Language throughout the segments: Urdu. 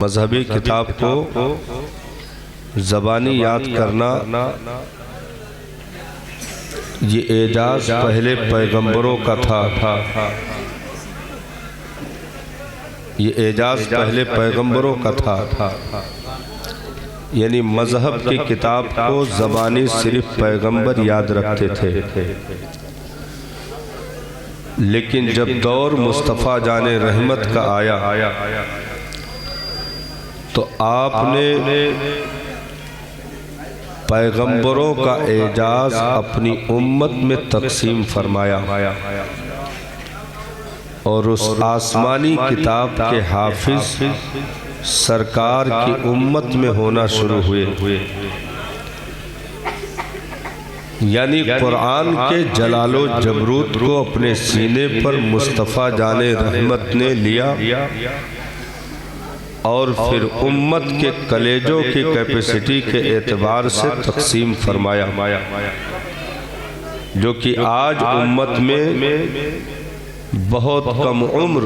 مذہبی کتاب کو زبانی یاد کرنا یہ اعجاز پہلے پیغمبروں کا تھا، یہ اعجاز پہلے پیغمبروں کا تھا، یعنی مذہب کی کتاب کو زبانی صرف پیغمبر یاد رکھتے تھے، لیکن جب دور مصطفیٰ جان رحمت کا آیا تو آپ نے پیغمبروں کا اعجاز اپنی امت میں تقسیم فرمایا اور اس آسمانی کتاب کے حافظ سرکار کی امت میں ہونا شروع ہوئے، یعنی قرآن کے جلال و جبروت کو اپنے سینے پر مصطفیٰ جان رحمت نے لیا اور پھر امت کے کلیجوں کی کیپیسٹی کے اعتبار سے تقسیم فرمایا، جو کہ آج امت میں بہت کم عمر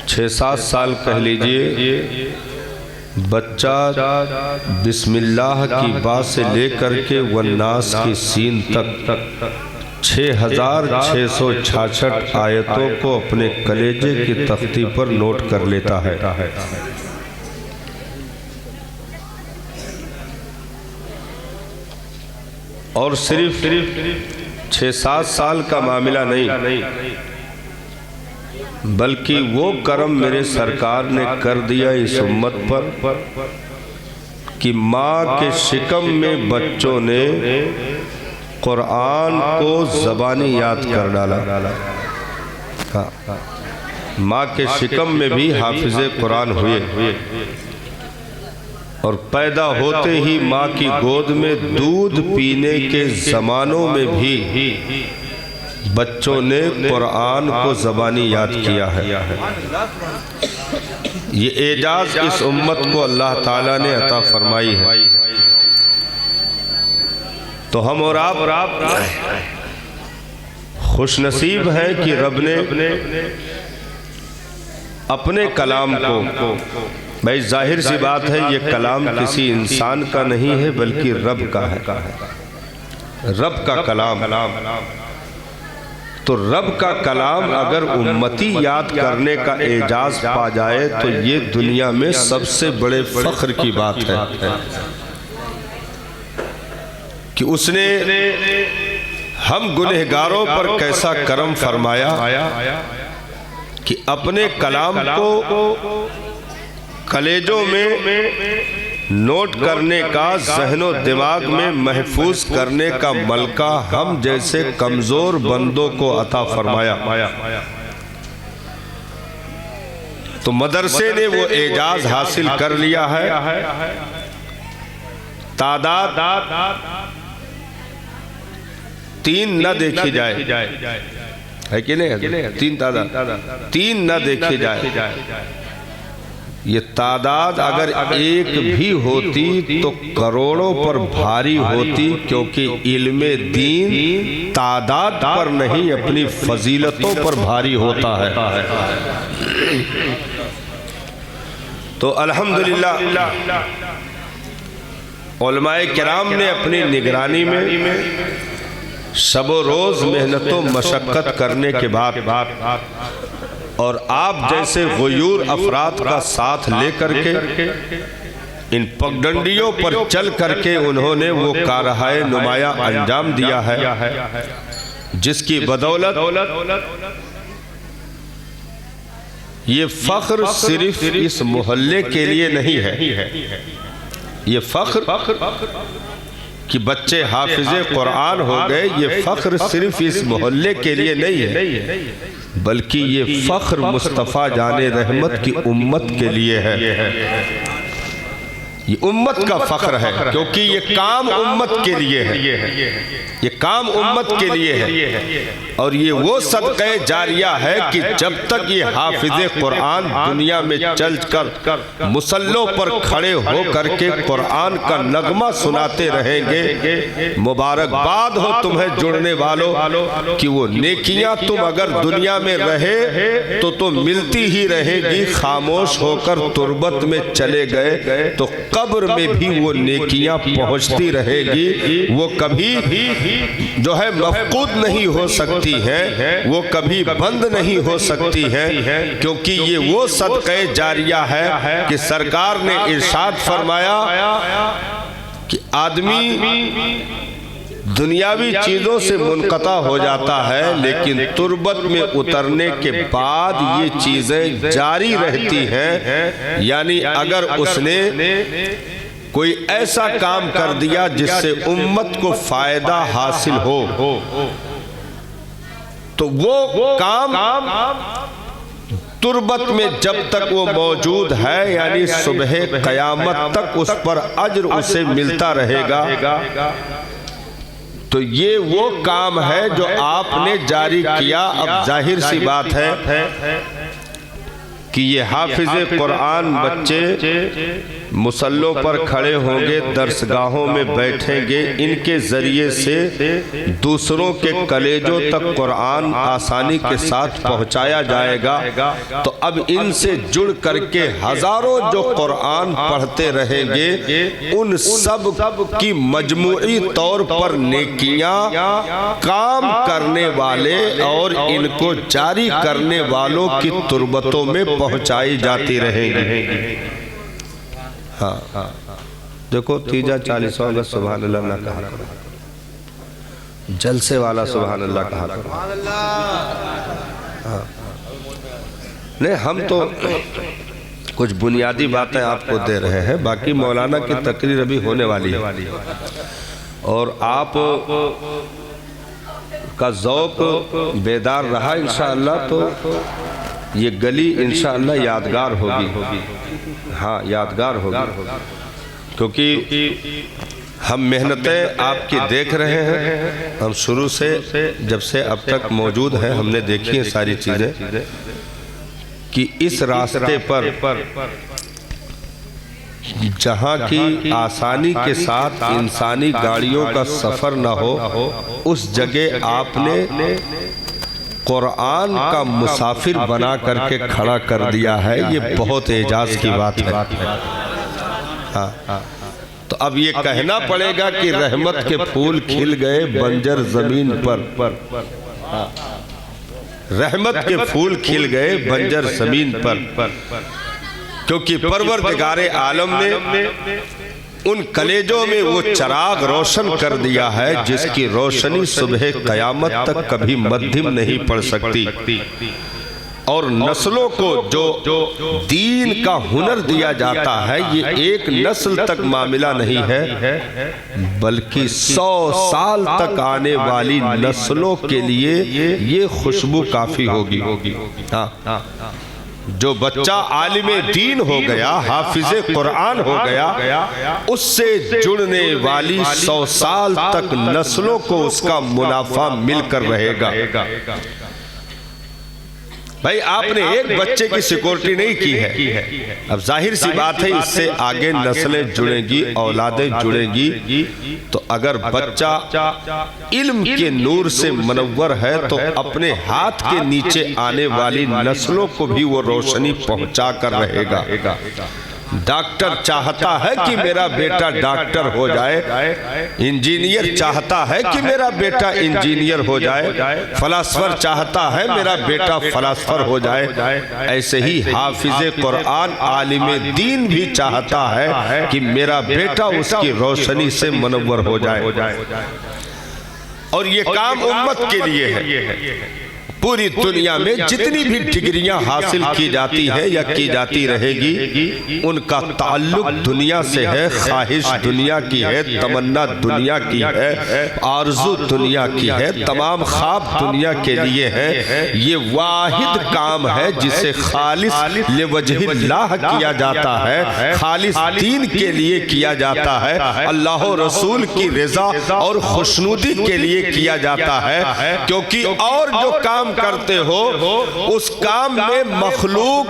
6-7 سال کہہ لیجئے بچہ بسم اللہ کی با سے لے کر کے والناس کی سین تک 6666 آیتوں کو اپنے کلیجے کی تختی پر نوٹ کر لیتا ہے۔ اور صرف 6-7 سال کا معاملہ نہیں، بلکہ وہ کرم میرے سرکار نے کر دیا اس امت پر کہ ماں کے شکم میں بچوں نے قرآن کو زبانی یاد کر ڈالا، ماں کے شکم میں بھی حافظ قرآن ہوئے اور پیدا ہوتے ہی ماں کی گود میں دودھ پینے کے زمانوں میں بھی بچوں نے قرآن کو زبانی یاد کیا ہے۔ یہ اعجاز اس امت کو اللہ تعالیٰ نے عطا فرمائی ہے، تو ہم اور آپ خوش نصیب ہیں کہ رب نے اپنے کلام کو، بھائی ظاہر سی بات ہے یہ کلام کسی انسان کا نہیں ہے بلکہ رب کا ہے، رب کا کلام، تو رب کا کلام اگر امتی یاد کرنے کا اعجاز پا جائے تو یہ دنیا میں سب سے بڑے فخر کی بات ہے کہ اس نے ہم گنہگاروں پر کیسا کرم فرمایا کہ اپنے کلام کو کلیجوں میں نوٹ کرنے کا، ذہن و دماغ میں محفوظ کرنے کا ملکہ ہم جیسے کمزور بندوں کو عطا فرمایا، تو مدرسے نے وہ اعجاز حاصل کر لیا ہے۔ تعداد 3 نہ دیکھی جائے، ہے کہ نہیں؟ 3 تعداد 3 نہ دیکھی جائے، یہ تعداد اگر ایک بھی ہوتی تو کروڑوں پر بھاری ہوتی، کیونکہ علم دین تعداد پر نہیں اپنی فضیلتوں پر بھاری ہوتا ہے۔ تو الحمدللہ علماء کرام نے اپنی نگرانی میں شب و روز محنت و مشقت کرنے کے بعد اور آپ جیسے غیور افراد کا ساتھ لے کر کے ان پگڈنڈیوں پر چل کر کے انہوں نے وہ کارہائے نمایاں انجام دیا ہے، جس کی بدولت یہ فخر صرف اس محلے کے لیے نہیں ہے، یہ فخر کہ بچے حافظ قرآن ہو گئے، یہ فخر صرف اس محلے کے لیے نہیں ہے، بلکہ یہ فخر مصطفیٰ جان رحمت کی امت کے لیے ہے۔ یہ امت کا فخر ہے، کیونکہ یہ کام امت کے لیے ہے، یہ کام امت کے لیے ہے، اور یہ وہ صدقہ جاریہ ہے کہ جب تک یہ حافظ قرآن دنیا میں چل کر مصلوں پر کھڑے ہو کر کے قرآن کا نغمہ سناتے رہیں گے، مبارکباد ہو تمہیں جڑنے والوں کہ وہ نیکیاں تم اگر دنیا میں رہے تو ملتی ہی رہے گی، خاموش ہو کر تربت میں چلے گئے تو قبر میں بھی وہ نیکیاں پہنچتی رہے گی، وہ کبھی جو ہے مفقود نہیں ہو سکتی ہیں، وہ کبھی بند نہیں ہو سکتی ہیں، کیونکہ یہ وہ صدقہ جاریہ ہے کہ سرکار نے ارشاد فرمایا کہ آدمی دنیاوی چیزوں سے منقطع ہو جاتا ہے، لیکن تربت میں اترنے کے بعد یہ چیزیں جاری رہتی ہیں، یعنی اگر اس نے کوئی ایسا کام کر دیا جس سے امت کو فائدہ حاصل ہو تو وہ کام تربت میں جب تک وہ موجود ہے، یعنی صبح قیامت تک اس پر اجر اسے ملتا رہے گا۔ تو یہ وہ کام ہے جو آپ نے جاری کیا۔ اب ظاہر سی بات ہے کہ یہ حافظ قرآن بچے مصلوں پر کھڑے ہوں گے، درسگاہوں میں بیٹھیں گے، ان کے ذریعے سے دوسروں کے کلیجوں تک قرآن آسانی کے ساتھ پہنچایا جائے گا۔ تو اب ان سے جڑ کر کے ہزاروں جو قرآن پڑھتے رہیں گے، ان سب کی مجموعی طور پر نیکیاں کام کرنے والے اور ان کو جاری کرنے والوں کی تربتوں میں پہنچائی جاتی رہیں گی۔ ہاں دیکھو تیجا 40واں اگست سبحان اللہ نہ کہا کرو، جلسے والا سبحان اللہ کہا کرو۔ نہیں، ہم تو کچھ بنیادی باتیں آپ کو دے رہے ہیں، باقی مولانا کی تقریر ابھی ہونے والی ہے، اور آپ کا ذوق بیدار رہا انشاءاللہ تو یہ گلی انشاءاللہ یادگار ہوگی۔ ہاں یادگار ہوگی، کیونکہ ہم محنتیں آپ کی دیکھ رہے ہیں، ہم شروع سے جب سے اب تک موجود ہیں، ہم نے دیکھی ہیں ساری چیزیں کہ اس راستے پر جہاں کی آسانی کے ساتھ انسانی گاڑیوں کا سفر نہ ہو، اس جگہ آپ نے قرآن کا مسافر بنا کر کے کھڑا کر دیا ہے۔ یہ بہت اعجاز کی بات ہے۔ تو اب یہ کہنا پڑے گا کہ رحمت کے پھول کھل گئے بنجر زمین پر، رحمت کے پھول کھل گئے بنجر زمین پر، کیونکہ پروردگار عالم نے ان کلیجوں میں وہ چراغ روشن کر دیا ہے جس کی روشنی صبح قیامت تک کبھی مدھم نہیں پڑ سکتی، اور نسلوں کو جو دین کا ہنر دیا جاتا ہے یہ ایک نسل تک معاملہ نہیں ہے، بلکہ 100 سال تک آنے والی نسلوں کے لیے یہ خوشبو کافی ہوگی۔ جو بچہ عالم دین ہو گیا، حافظ قرآن ہو گیا، اس سے جڑنے والی 100 سال تک نسلوں کو اس کا منافع مل کر رہے گا۔ بھائی آپ نے ایک بچے کی سیکورٹی نہیں کی ہے، اب ظاہر سی بات ہے اس سے آگے نسلیں جڑیں گی، اولادیں جڑیں گی، تو اگر بچہ علم کے نور سے منور ہے تو اپنے ہاتھ کے نیچے آنے والی نسلوں کو بھی وہ روشنی پہنچا کر رہے گا۔ ڈاکٹر چاہتا ہے کہ میرا بیٹا ڈاکٹر ہو جائے، انجینئر چاہتا ہے کہ میرا بیٹا انجینئر ہو جائے، فلاسفر چاہتا ہے میرا بیٹا فلاسفر ہو جائے، ایسے ہی حافظ قرآن عالم دین بھی چاہتا ہے کہ میرا بیٹا اس کی روشنی سے منور ہو جائے، اور یہ کام امت کے لیے ہے۔ پوری دنیا میں جتنی بھی ڈگریاں حاصل کی جاتی ہیں یا کی جاتی رہے گی، ان کا تعلق دنیا سے ہے، خواہش دنیا کی ہے، تمنا دنیا کی ہے، آرزو دنیا کی ہے، تمام خواب دنیا کے لیے ہے۔ یہ واحد کام ہے جسے خالص لوجہ اللہ کیا جاتا ہے، خالص دین کے لیے کیا جاتا ہے، اللہ و رسول کی رضا اور خوشنودی کے لیے کیا جاتا ہے، کیونکہ اور جو کام کرتے ہو اس کام میں مخلوق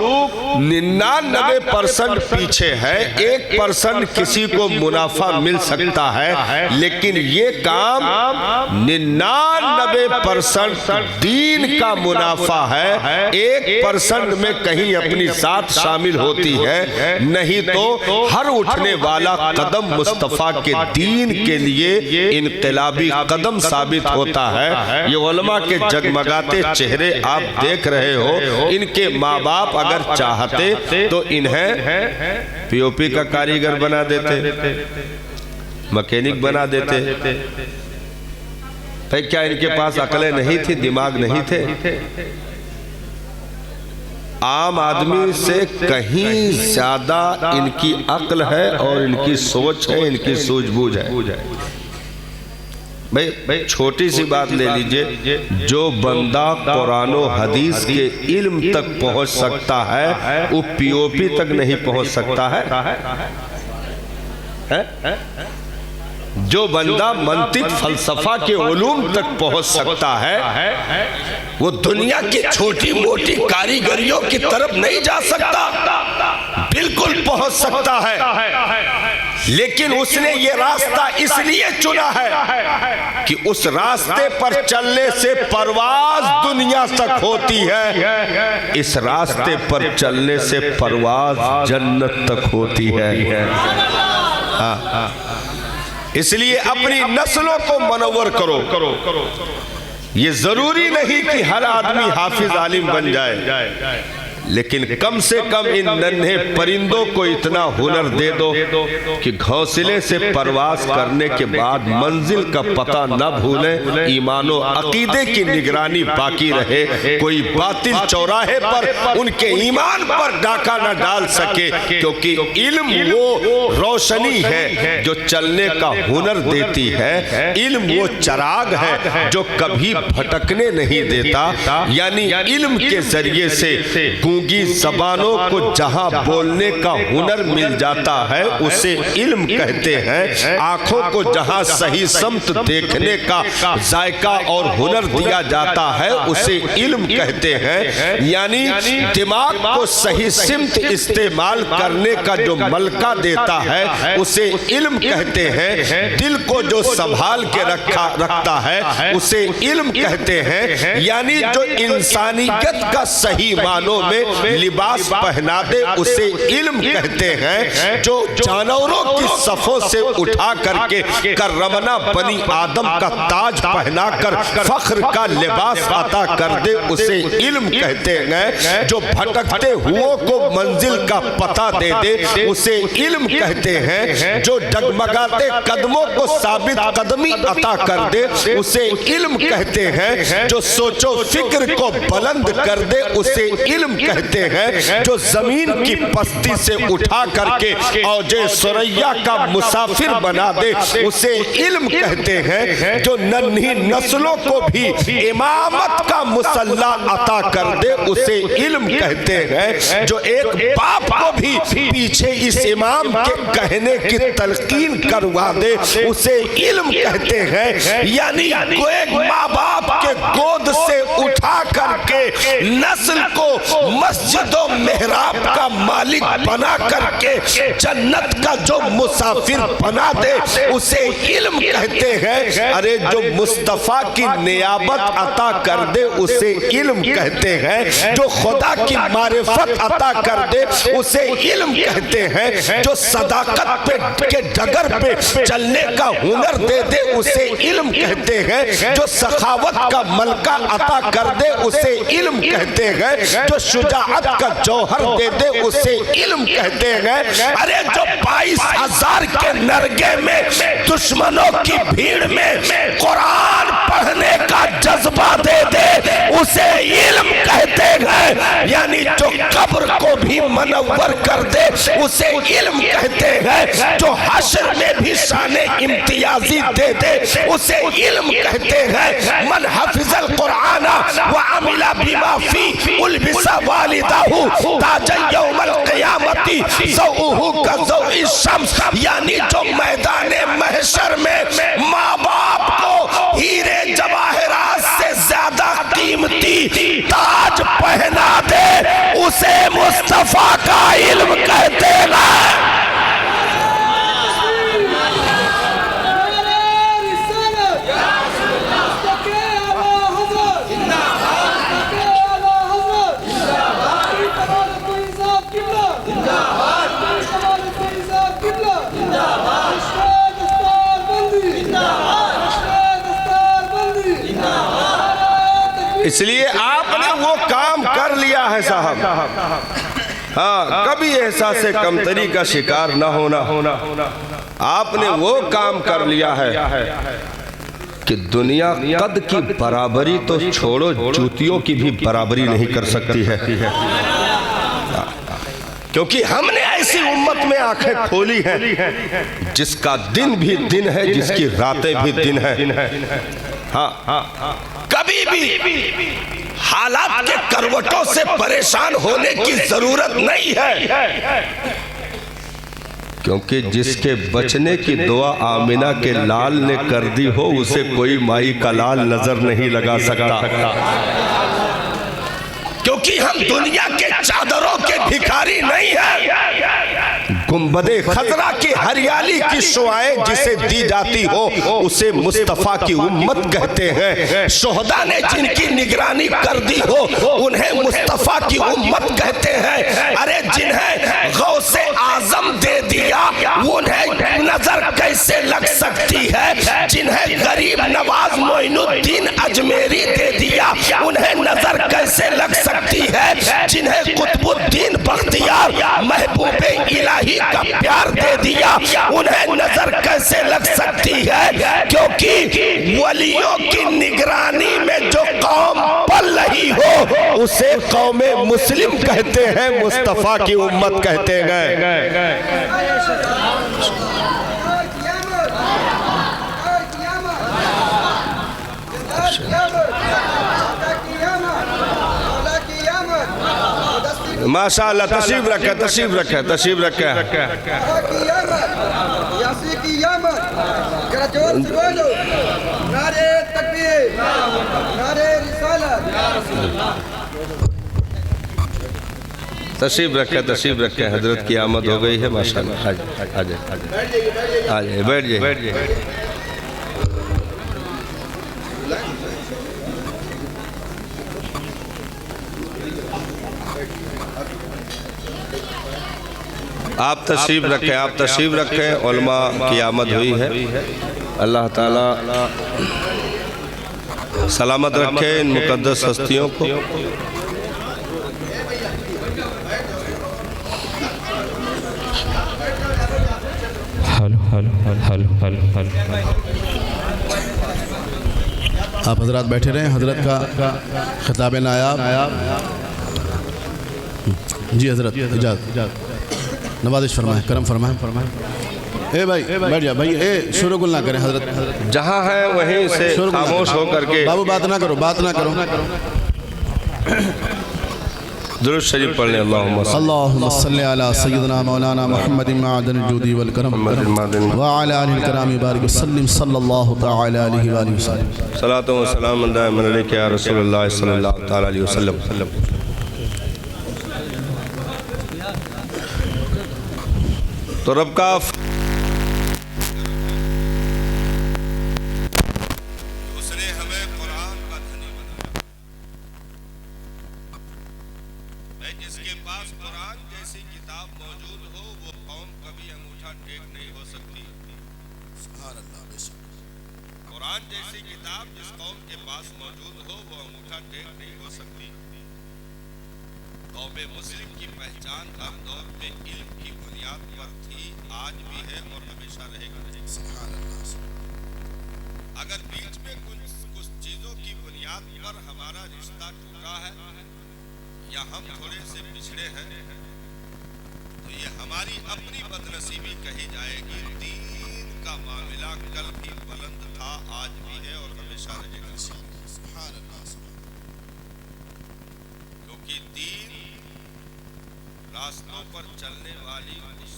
99% پیچھے ہے، 1% کسی کو منافع مل سکتا ہے، لیکن یہ کام 99% دین کا منافع ہے، 1% میں کہیں اپنی ذات شامل ہوتی ہے، نہیں تو ہر اٹھنے والا قدم مصطفیٰ کے دین کے لیے انقلابی قدم ثابت ہوتا ہے۔ یہ علماء کے جگمگاتے چہرے آپ دیکھ رہے ہو، ان کے ماں باپ اگر چاہتے تو انہیں پی او پی کا کاریگر بنا دیتے، مکینک بنا دیتے۔ بھئی کیا ان کے پاس عقلیں نہیں تھی، دماغ نہیں تھے؟ عام آدمی سے کہیں زیادہ ان کی عقل ہے اور ان کی سوچ ہے، ان کی سوجھ بوجھ ہے۔ بھئی چھوٹی سی بات لے لیجئے، جو بندہ قرآن و حدیث کے علم تک پہنچ سکتا ہے وہ پی او پی تک نہیں پہنچ سکتا ہے۔ جو بندہ منطق فلسفہ کے علوم تک پہنچ سکتا ہے وہ دنیا کی چھوٹی موٹی کاریگریوں کی طرف نہیں جا سکتا، بالکل پہنچ سکتا ہے، لیکن اس نے یہ راستہ اس لیے چنا ہے کہ اس راستے پر چلنے سے پرواز دنیا تک ہوتی ہے، اس راستے پر چلنے سے پرواز جنت تک ہوتی ہے۔ اس لیے اپنی نسلوں کو منور کرو۔ یہ ضروری نہیں کہ ہر آدمی حافظ عالم بن جائے، لیکن کم سے کم ان ننھے پرندوں کو اتنا ہنر دے دو کہ گھونسلے سے پرواز کرنے کے بعد منزل کا پتہ نہ بھولیں، ایمان و عقیدے کی نگرانی باقی رہے، کوئی باطل چوراہے پر ان کے ایمان پر ڈاکہ نہ ڈال سکے، کیونکہ علم وہ روشنی ہے جو چلنے کا ہنر دیتی ہے، علم وہ چراغ ہے جو کبھی بھٹکنے نہیں دیتا، یعنی علم کے ذریعے سے گونگی زبانوں کو جہاں بولنے کا ہنر مل جاتا ہے اسے علم کہتے ہیں، آنکھوں کو جہاں صحیح سمت دیکھنے کا ذائقہ اور ہنر دیا جاتا ہے اسے علم کہتے ہیں، یعنی دماغ کو صحیح سمت استعمال کرنے کا جو ملکہ دیتا ہے اسے علم کہتے ہیں، دل کو جو سنبھال کے رکھتا ہے اسے علم کہتے ہیں، یعنی جو انسانیت کا صحیح معنوں میں لباس پہنا دے اسے علم کہتے ہیں، جو جانوروں کی صفوں سے اٹھا کر کے کرمنا بنی آدم کا تاج پہنا کر فخر کا لباس عطا کر دے اسے علم کہتے ہیں، جو بھٹکتے ہوں کو منزل کا پتہ دے دے اسے علم کہتے ہیں، جو ڈگمگاتے قدموں کو ثابت قدمی عطا کر دے اسے علم کہتے ہیں، جو سوچ و فکر کو بلند کر دے اسے علم کہتے ہیں، جو زمین کی پستی سے اٹھا کر کے اوج ثریا کا مسافر بنا دے اسے علم کہتے ہیں، جو ننھی نسلوں کو بھی امامت کا مسلح عطا کر دے اسے علم کہتے ہیں، جو ایک باپ کو بھی پیچھے اس امام کے کہنے کی تلقین کروا دے اسے علم کہتے ہیں، یعنی ایک ماں باپ کے گود سے اٹھا کر کے نسل کو مسجد و محراب کا مالک بنا کر کے جنت کا جو مسافر بنا دے اسے علم کہتے ہیں، ارے جو مصطفیٰ کی نیابت عطا کر دے اسے علم کہتے ہیں، جو خدا کی معرفت عطا کر دے اسے علم کہتے ہیں، جو صداقت کے ڈگر پہ چلنے کا ہنر دے دے اسے علم کہتے ہیں، جو سخاوت کا ملکہ عطا کر دے اسے علم کہتے ہیں، جو شجاعت کا جوہر دے دے اسے علم کہتے ہیں، ارے جو 22,000 کے نرگے میں دشمنوں کی بھیڑ میں قرآن پڑھنے کا جذبہ دے دے اسے علم کہتے ہیں، یعنی جو قبر کو بھی منور کر دے اسے علم کہتے ہیں، جو حشر میں بھی شان امتیازی دے دے اسے علم کہتے ہیں۔ من حفظ القرآن وعمل بما فی البس والدہ تاج یوم القیامت ضوءہ کضوء الشمس، یعنی جو میدان محشر میں ماں باپ کو ہیرے جواہرات سے زیادہ قیمتی تاج پہنا دے اسے مصطفیٰ کا علم کہتے ہیں۔ اس لیے آپ نے وہ کام کر لیا ہے صاحب، ہاں کبھی احساس کمتری کا شکار نہ ہونا۔ آپ نے وہ کام کر لیا ہے کہ دنیا قد کی برابری تو چھوڑو جوتیوں کی بھی برابری نہیں کر سکتی ہے، کیونکہ ہم نے ایسی امت میں آنکھیں کھولی ہیں جس کا دن بھی دن ہے، جس کی راتیں بھی دن ہے۔ ہاں کبھی بھی حالات کے کروٹوں سے پریشان ہونے کی ضرورت نہیں ہے، کیونکہ جس کے بچنے کی دعا آمنہ کے لال نے کر دی ہو اسے کوئی مائی کا لال نظر نہیں لگا سکتا، کیونکہ ہم دنیا کے چادروں کے بھکاری نہیں ہیں۔ گنبد خضرا کی ہریالی کی شعائیں جسے دی جاتی ہو اسے مصطفیٰ کی امت کہتے ہیں۔ شہداء نے جن کی نگرانی کر دی ہو انہیں مصطفیٰ کی امت کہتے ہیں۔ ارے جنہیں غوث اعظم دے دیا انہیں نظر کیسے لگ سکتی ہے؟ جنہیں غریب نواز معین الدین اجمیری دے دیا انہیں نظر کیسے لگ سکتی ہے؟ جنہیں قطب الدین بختیار محبوب الہی کا پیار دے دیا انہیں نظر کیسے لگ سکتی ہے؟ کیونکہ ولیوں کی نگرانی میں جو قوم پل رہی ہو اسے قوم مسلم کہتے ہیں، مصطفیٰ کی امت کہتے ہیں۔ ماشاءاللہ تشریف رکھے تشریف رکھے تشریف رکھے۔ تشریف رکھے تشریف رکھے، حضرت کی آمد ہو گئی ہے ماشاءاللہ۔ آجائے بیٹھ جائے۔ آپ تشریف رکھیں، آپ تشریف رکھیں، علماء کی آمد ہوئی ہے۔ اللہ تعالیٰ سلامت رکھے ان مقدس ہستیوں کو۔ آپ حضرات بیٹھے رہیں، حضرت کا خطاب نایاب۔ جی حضرت اجازت، نوازش فرمائیں، کرم فرمائیں۔ اے بھائی بیٹھ جا بھائی، اے شروع گل نہ کریں حضرت، جہاں ہے وہیں سے خاموش ہو کر کے بابو بات نہ کرو، بات نہ کرو۔ درود شریف پڑھ لیں۔ اللہم صلی علی سیدنا مولانا محمد معدن الجود والکرم وعلی آلہ الکرام بارک وسلم صلی اللہ تعالی علیہ وآلہ وسلم۔ صلاۃ و سلام دائم علیک یا رسول اللہ صلی اللہ تعالی علیہ وسلم۔ تو رب کا اس نے ہمیں قرآن کا دھنی بنایا ہے، جس کے پاس قرآن جیسی کتاب موجود ہو وہ قوم کبھی انگوٹھا ٹیک نہیں ہو سکتی۔ سبحان اللہ، بے شک قرآن جیسی کتاب جس قوم کے پاس موجود ہو وہ انگوٹھا ٹیک نہیں ہو سکتی۔ قوم مسلم کی پہچان ہر دور میں علم کی بنیاد پر تھی، آج بھی ہے اور ہمیشہ رہے گا۔ سبحان اللہ۔ اگر بیچ میں کچھ چیزوں کی بنیاد پر ہمارا رشتہ ٹوٹا ہے یا ہم تھوڑے سے پچھڑے ہیں تو یہ ہماری اپنی بدنصیبی کہی جائے گی۔ دین کا معاملہ کل بھی بلند تھا، آج بھی ہے اور ہمیشہ رہے گا، کیونکہ دین راستوں پر چلنے والی اس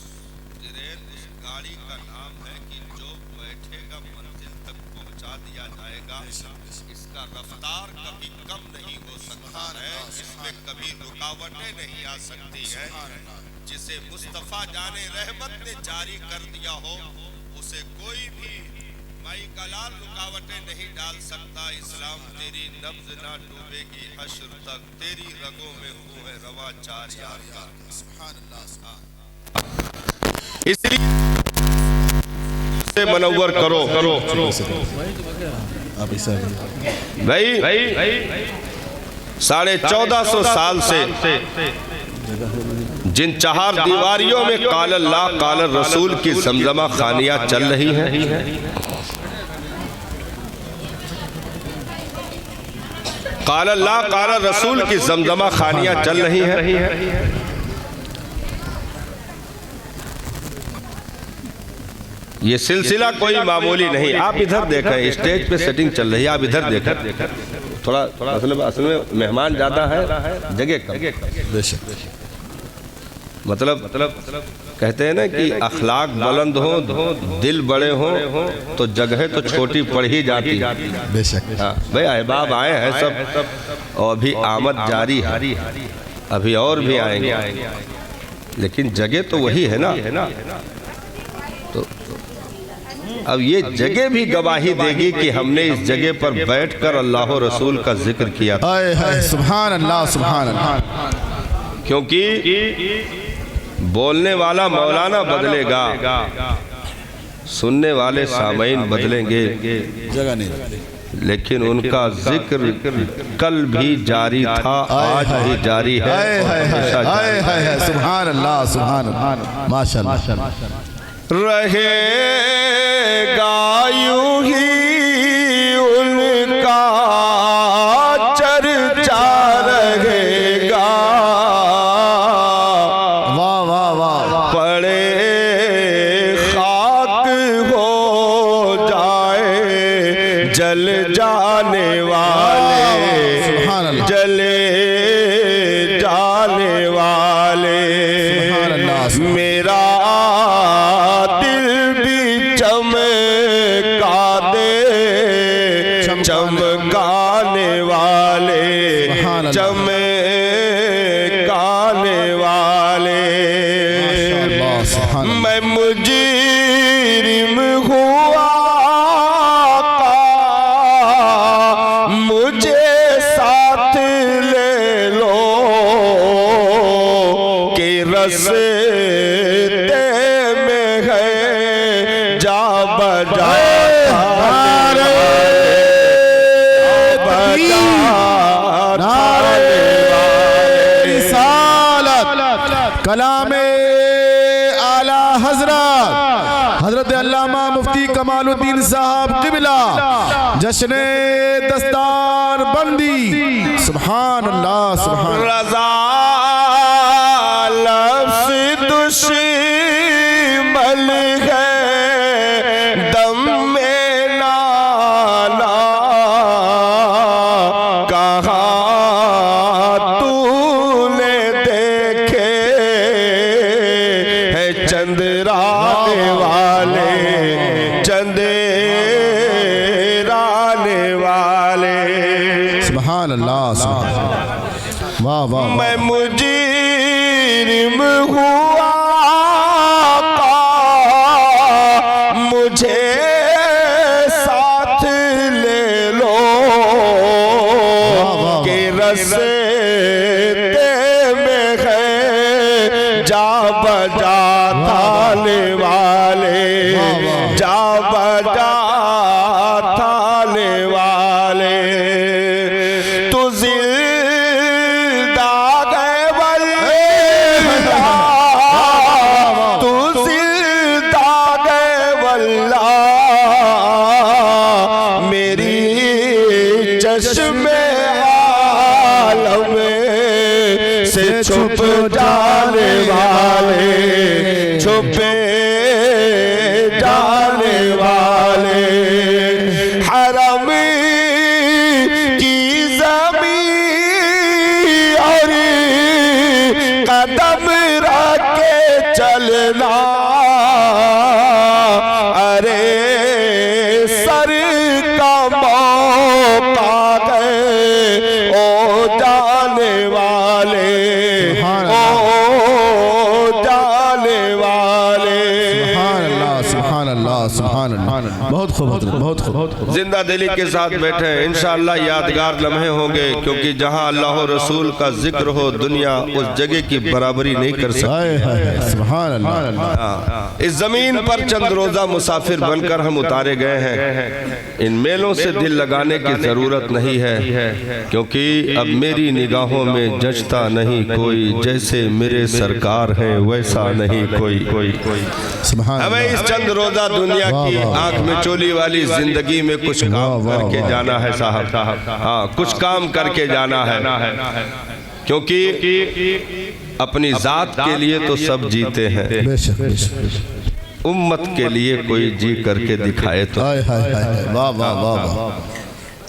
ٹرین، اس گاڑی کا نام ہے کہ جو بیٹھے گا منزل تک پہنچا دیا جائے گا۔ اس کا رفتار کبھی کم نہیں ہو سکتا ہے، اس میں کبھی رکاوٹیں نہیں آ سکتی ہیں۔ جسے مصطفیٰ جان رحمت نے جاری کر دیا ہو اسے کوئی بھی مائی کلال رکاوٹیں نہیں ڈال سکتا۔ اسلام تیری نبض نہ ڈوبے گی حشر تک، تیری رگوں میں خون ہے رواں 4 یار کا۔ اس لیے سے منور کرو بھائی 1450 سال سے جن 4 دیواریوں میں قال اللہ قال الرسول کی زمزمہ خوانیاں چل رہی ہیں، قال اللہ قال الرسول کی زمزمہ خوانیاں چل رہی ہیں، یہ سلسلہ کوئی معمولی نہیں۔ آپ ادھر دیکھیں، اسٹیج پہ سیٹنگ چل رہی ہے، آپ ادھر دیکھیں، تھوڑا اصل میں مہمان زیادہ ہے، جگہ کم۔ مطلب کہتے ہیں نا کہ اخلاق بلند ہوں، دل بڑے ہوں تو جگہ تو چھوٹی پڑ ہی جاتی۔ بے شک بھئی احباب آئے ہیں سب، اور ابھی آمد جاری ہے، ابھی اور بھی آئیں گے، لیکن جگہ تو وہی ہے نا۔ تو اب یہ جگہ بھی گواہی دے گی کہ ہم نے اس جگہ پر بیٹھ کر اللہ و رسول کا ذکر کیا تھا۔ سبحان اللہ سبحان اللہ۔ کیونکہ بولنے والا مولانا بدلے گا، سننے والے سامعین بدلیں گے، جگہ نہیں، لیکن ان کا ذکر کل بھی جاری تھا، آج بھی جاری ہے، سبحان اللہ سبحان اللہ، ماشاءاللہ۔ رہے گا یوں ہی ان کا چرچا رہے گا، واہ واہ واہ، پڑے خاک ہو جائے جل جانے والے، جلے جانے والے، میرا چمکانے والے، چمکانے والے، میں مجرم ہوا مجھے ساتھ لے لو کہ رستے میں ہے جا بجا کلام اعلیٰ حضرت علامہ مفتی کمال الدین صاحب قبلہ، جشن دستار بندی، سبحان اللہ سبحان اللہ۔ رضا لفظ دشمل ہے دم میں نالا، کہا تو نے دیکھے ہے چندرانے والے، چندرانے والے، سبحان اللہ سبحان اللہ، واہ واہ۔ میں مجرم ہوا مجھے ساتھ لے لو کہ رستے میں ہے جا بجا تھانے والے، جا بجا تھانے والے، تو زندہ گئے واللہ چھپے جانے والے حرم کی زمین اور قدم رکھ کے چلنا ارے سر کا موقع گئے او جانے والے او جانے والے سبحان اللہ سبحان اللہ بہت خوب بہت خوب زندہ دلی کے ساتھ بیٹھے ہیں انشاءاللہ یادگار لمحے ہوں گے کیونکہ جہاں اللہ و رسول کا ذکر ہو دنیا اس جگہ کی برابری نہیں کر سکتی سبحان اللہ اس زمین پر چند روزہ مسافر بن کر ہم اتارے گئے ہیں ان میلوں سے دل لگانے کی ضرورت نہیں ہے کیونکہ اب میری نگاہوں میں جچتا نہیں کوئی جیسے میرے سرکار ہیں ویسا نہیں کوئی ہمیں اس چند روزہ دنیا کی آنکھ میں چولی والی زندگی میں کچھ کام کر کے جانا ہے صاحب ہاں کچھ کام کر کے جانا ہے کیونکہ اپنی ذات کے لیے تو سب جیتے ہیں امت کے لیے کوئی جی کر کے دکھائے تو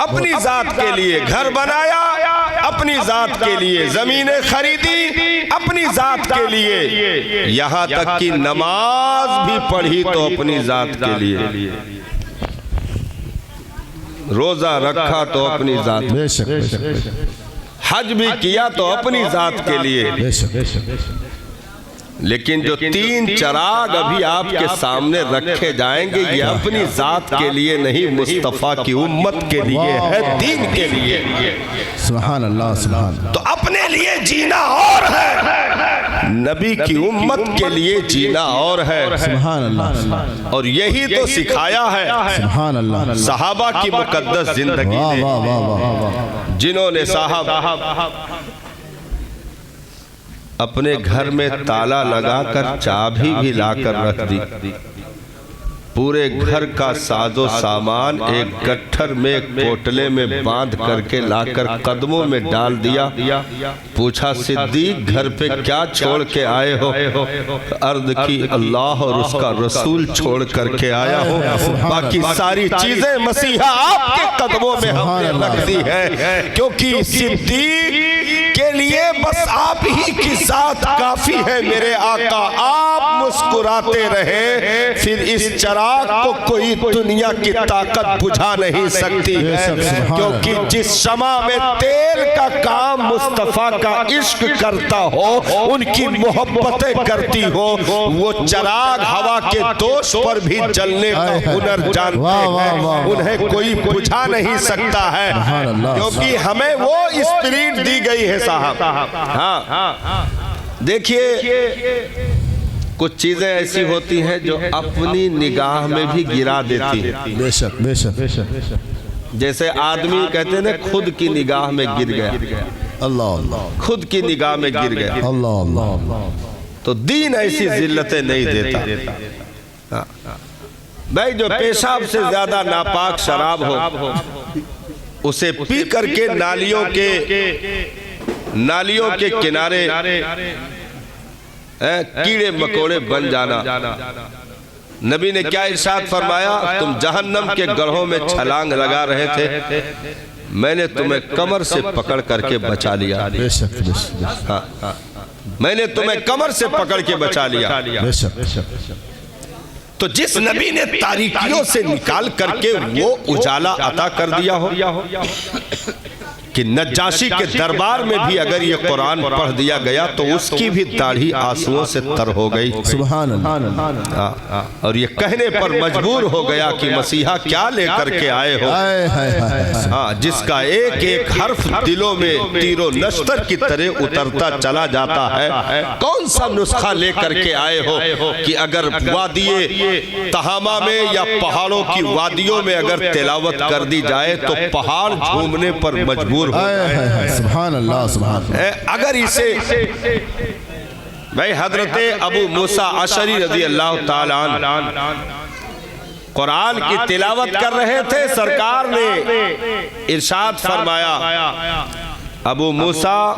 اپنی ذات کے لیے گھر بنایا اپنی ذات کے لیے زمینیں خریدی اپنی ذات کے لیے یہاں تک کہ نماز بھی پڑھی تو اپنی ذات کے لیے روزہ رکھا تو اپنی ذات حج بھی کیا تو اپنی ذات کے لیے لیکن جو 3 چراغ ابھی آپ کے سامنے رکھے جائیں گے یہ اپنی ذات کے لیے نہیں مصطفیٰ کی امت کے لیے ہے دین کے لیے سبحان اللہ سبحان اللہ تو اپنے لیے جینا اور ہے نبی کی امت کے لیے جینا اور ہے سبحان اللہ اور یہی تو سکھایا ہے سبحان اللہ صحابہ کی مقدس زندگی نے جنہوں نے صاحب اپنے گھر میں تالا لگا کر چابی بھی لا کر رکھ دی پورے گھر کا ساز و سامان ایک گٹھر میں ایک پوٹلے میں باندھ کر کے لا کر قدموں میں ڈال دیا پوچھا صدیق گھر پہ کیا چھوڑ کے آئے ہو عرض کی اللہ اور اس کا رسول چھوڑ کر کے آیا ہو باقی ساری چیزیں مسیحا آپ کے قدموں میں ہم نے رکھ دی ہے کیونکہ صدیق کے لیے بس آپ ہی کی ذات کافی ہے میرے آقا آپ مسکراتے رہے پھر اس چراغ کو کوئی دنیا کی طاقت بجھا نہیں سکتی ہے کیونکہ جس شمع میں تیل کا کام مصطفیٰ کا عشق کرتا ہو ان کی محبتیں کرتی ہو وہ چراغ ہوا کے دوش پر بھی جلنے کا ہنر جانتے ہیں انہیں کوئی بجھا نہیں سکتا ہے کیونکہ ہمیں وہ اسپرٹ دی گئی ہے صاحب ہاں دیکھیے کچھ چیزیں ایسی ہوتی ہیں جو اپنی نگاہ میں بھی گرا دیتی ہیں بے شک بے شک جیسے آدمی کہتے ہیں خود کی نگاہ میں گر گیا اللہ اللہ خود کی نگاہ میں گر گیا اللہ اللہ تو دین ایسی ذلتیں نہیں دیتا بھائی جو پیشاب سے زیادہ ناپاک شراب ہو اسے پی کر کے نالیوں کے کنارے کیڑے مکوڑے بن جانا نبی نے کیا ارشاد فرمایا تم جہنم کے گڑھوں میں چھلانگ لگا رہے تھے میں نے تمہیں کمر سے پکڑ کر کے بچا لیا میں نے تمہیں کمر سے پکڑ کے بچا لیا تو جس نبی نے تاریکیوں سے نکال کر کے وہ اجالا عطا کر دیا ہو کہ نجاشی کے دربار میں بھی اگر یہ قرآن پڑھ دیا گیا تو اس کی بھی داڑھی آنسوؤں سے تر ہو گئی سبحان اللہ اور یہ کہنے پر مجبور ہو گیا کہ مسیحا کیا لے کر کے آئے ہو جس کا ایک ایک حرف دلوں میں تیر و نشتر کی طرح اترتا چلا جاتا ہے کون سا نسخہ لے کر کے آئے ہو کہ اگر وادی تہامہ میں یا پہاڑوں کی وادیوں میں اگر تلاوت کر دی جائے تو پہاڑ جھومنے پر مجبور سبحان اللہ سبحان اللہ اگر اسے بھائی حضرت ابو موسیٰ اشعری رضی اللہ تعالیٰ عنہ قرآن کی تلاوت کر رہے تھے سرکار نے ارشاد فرمایا ابو موسیٰ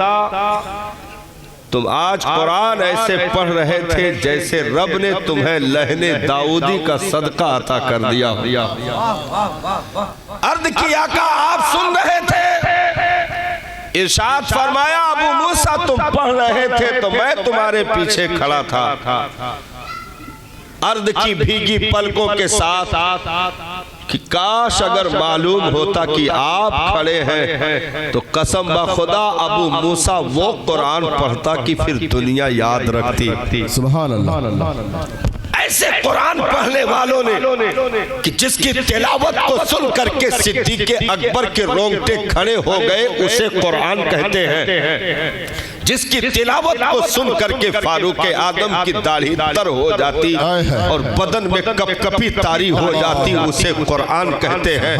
تم آج قرآن ایسے پڑھ رہے تھے جیسے رب نے تمہیں لہن داؤدی کا صدقہ عطا کر دیا. عرض کی آقا آپ سن رہے تھے، ارشاد فرمایا ابو موسیٰ تم پڑھ رہے تھے تو میں تمہارے پیچھے کھڑا تھا. عرض کی بھیگی پلکوں کے ساتھ کہ کاش اگر معلوم ہوتا کہ آپ کھڑے ہیں تو قسم بخدا ابو موسیٰ وہ قرآن پڑھتا کہ پھر دنیا یاد رکھتی. سبحان اللہ. ایسے قرآن پڑھنے والوں نے کہ جس کی تلاوت کو سن کر کے صدیق اکبر کے رونگٹے کھڑے ہو گئے اسے قرآن کہتے ہیں. جس کی تلاوت کو سن کر کے فاروق اعظم کی داڑھی تر ہو جاتی اور بدن میں کپ کپی طاری ہو جاتی اسے قرآن کہتے ہیں.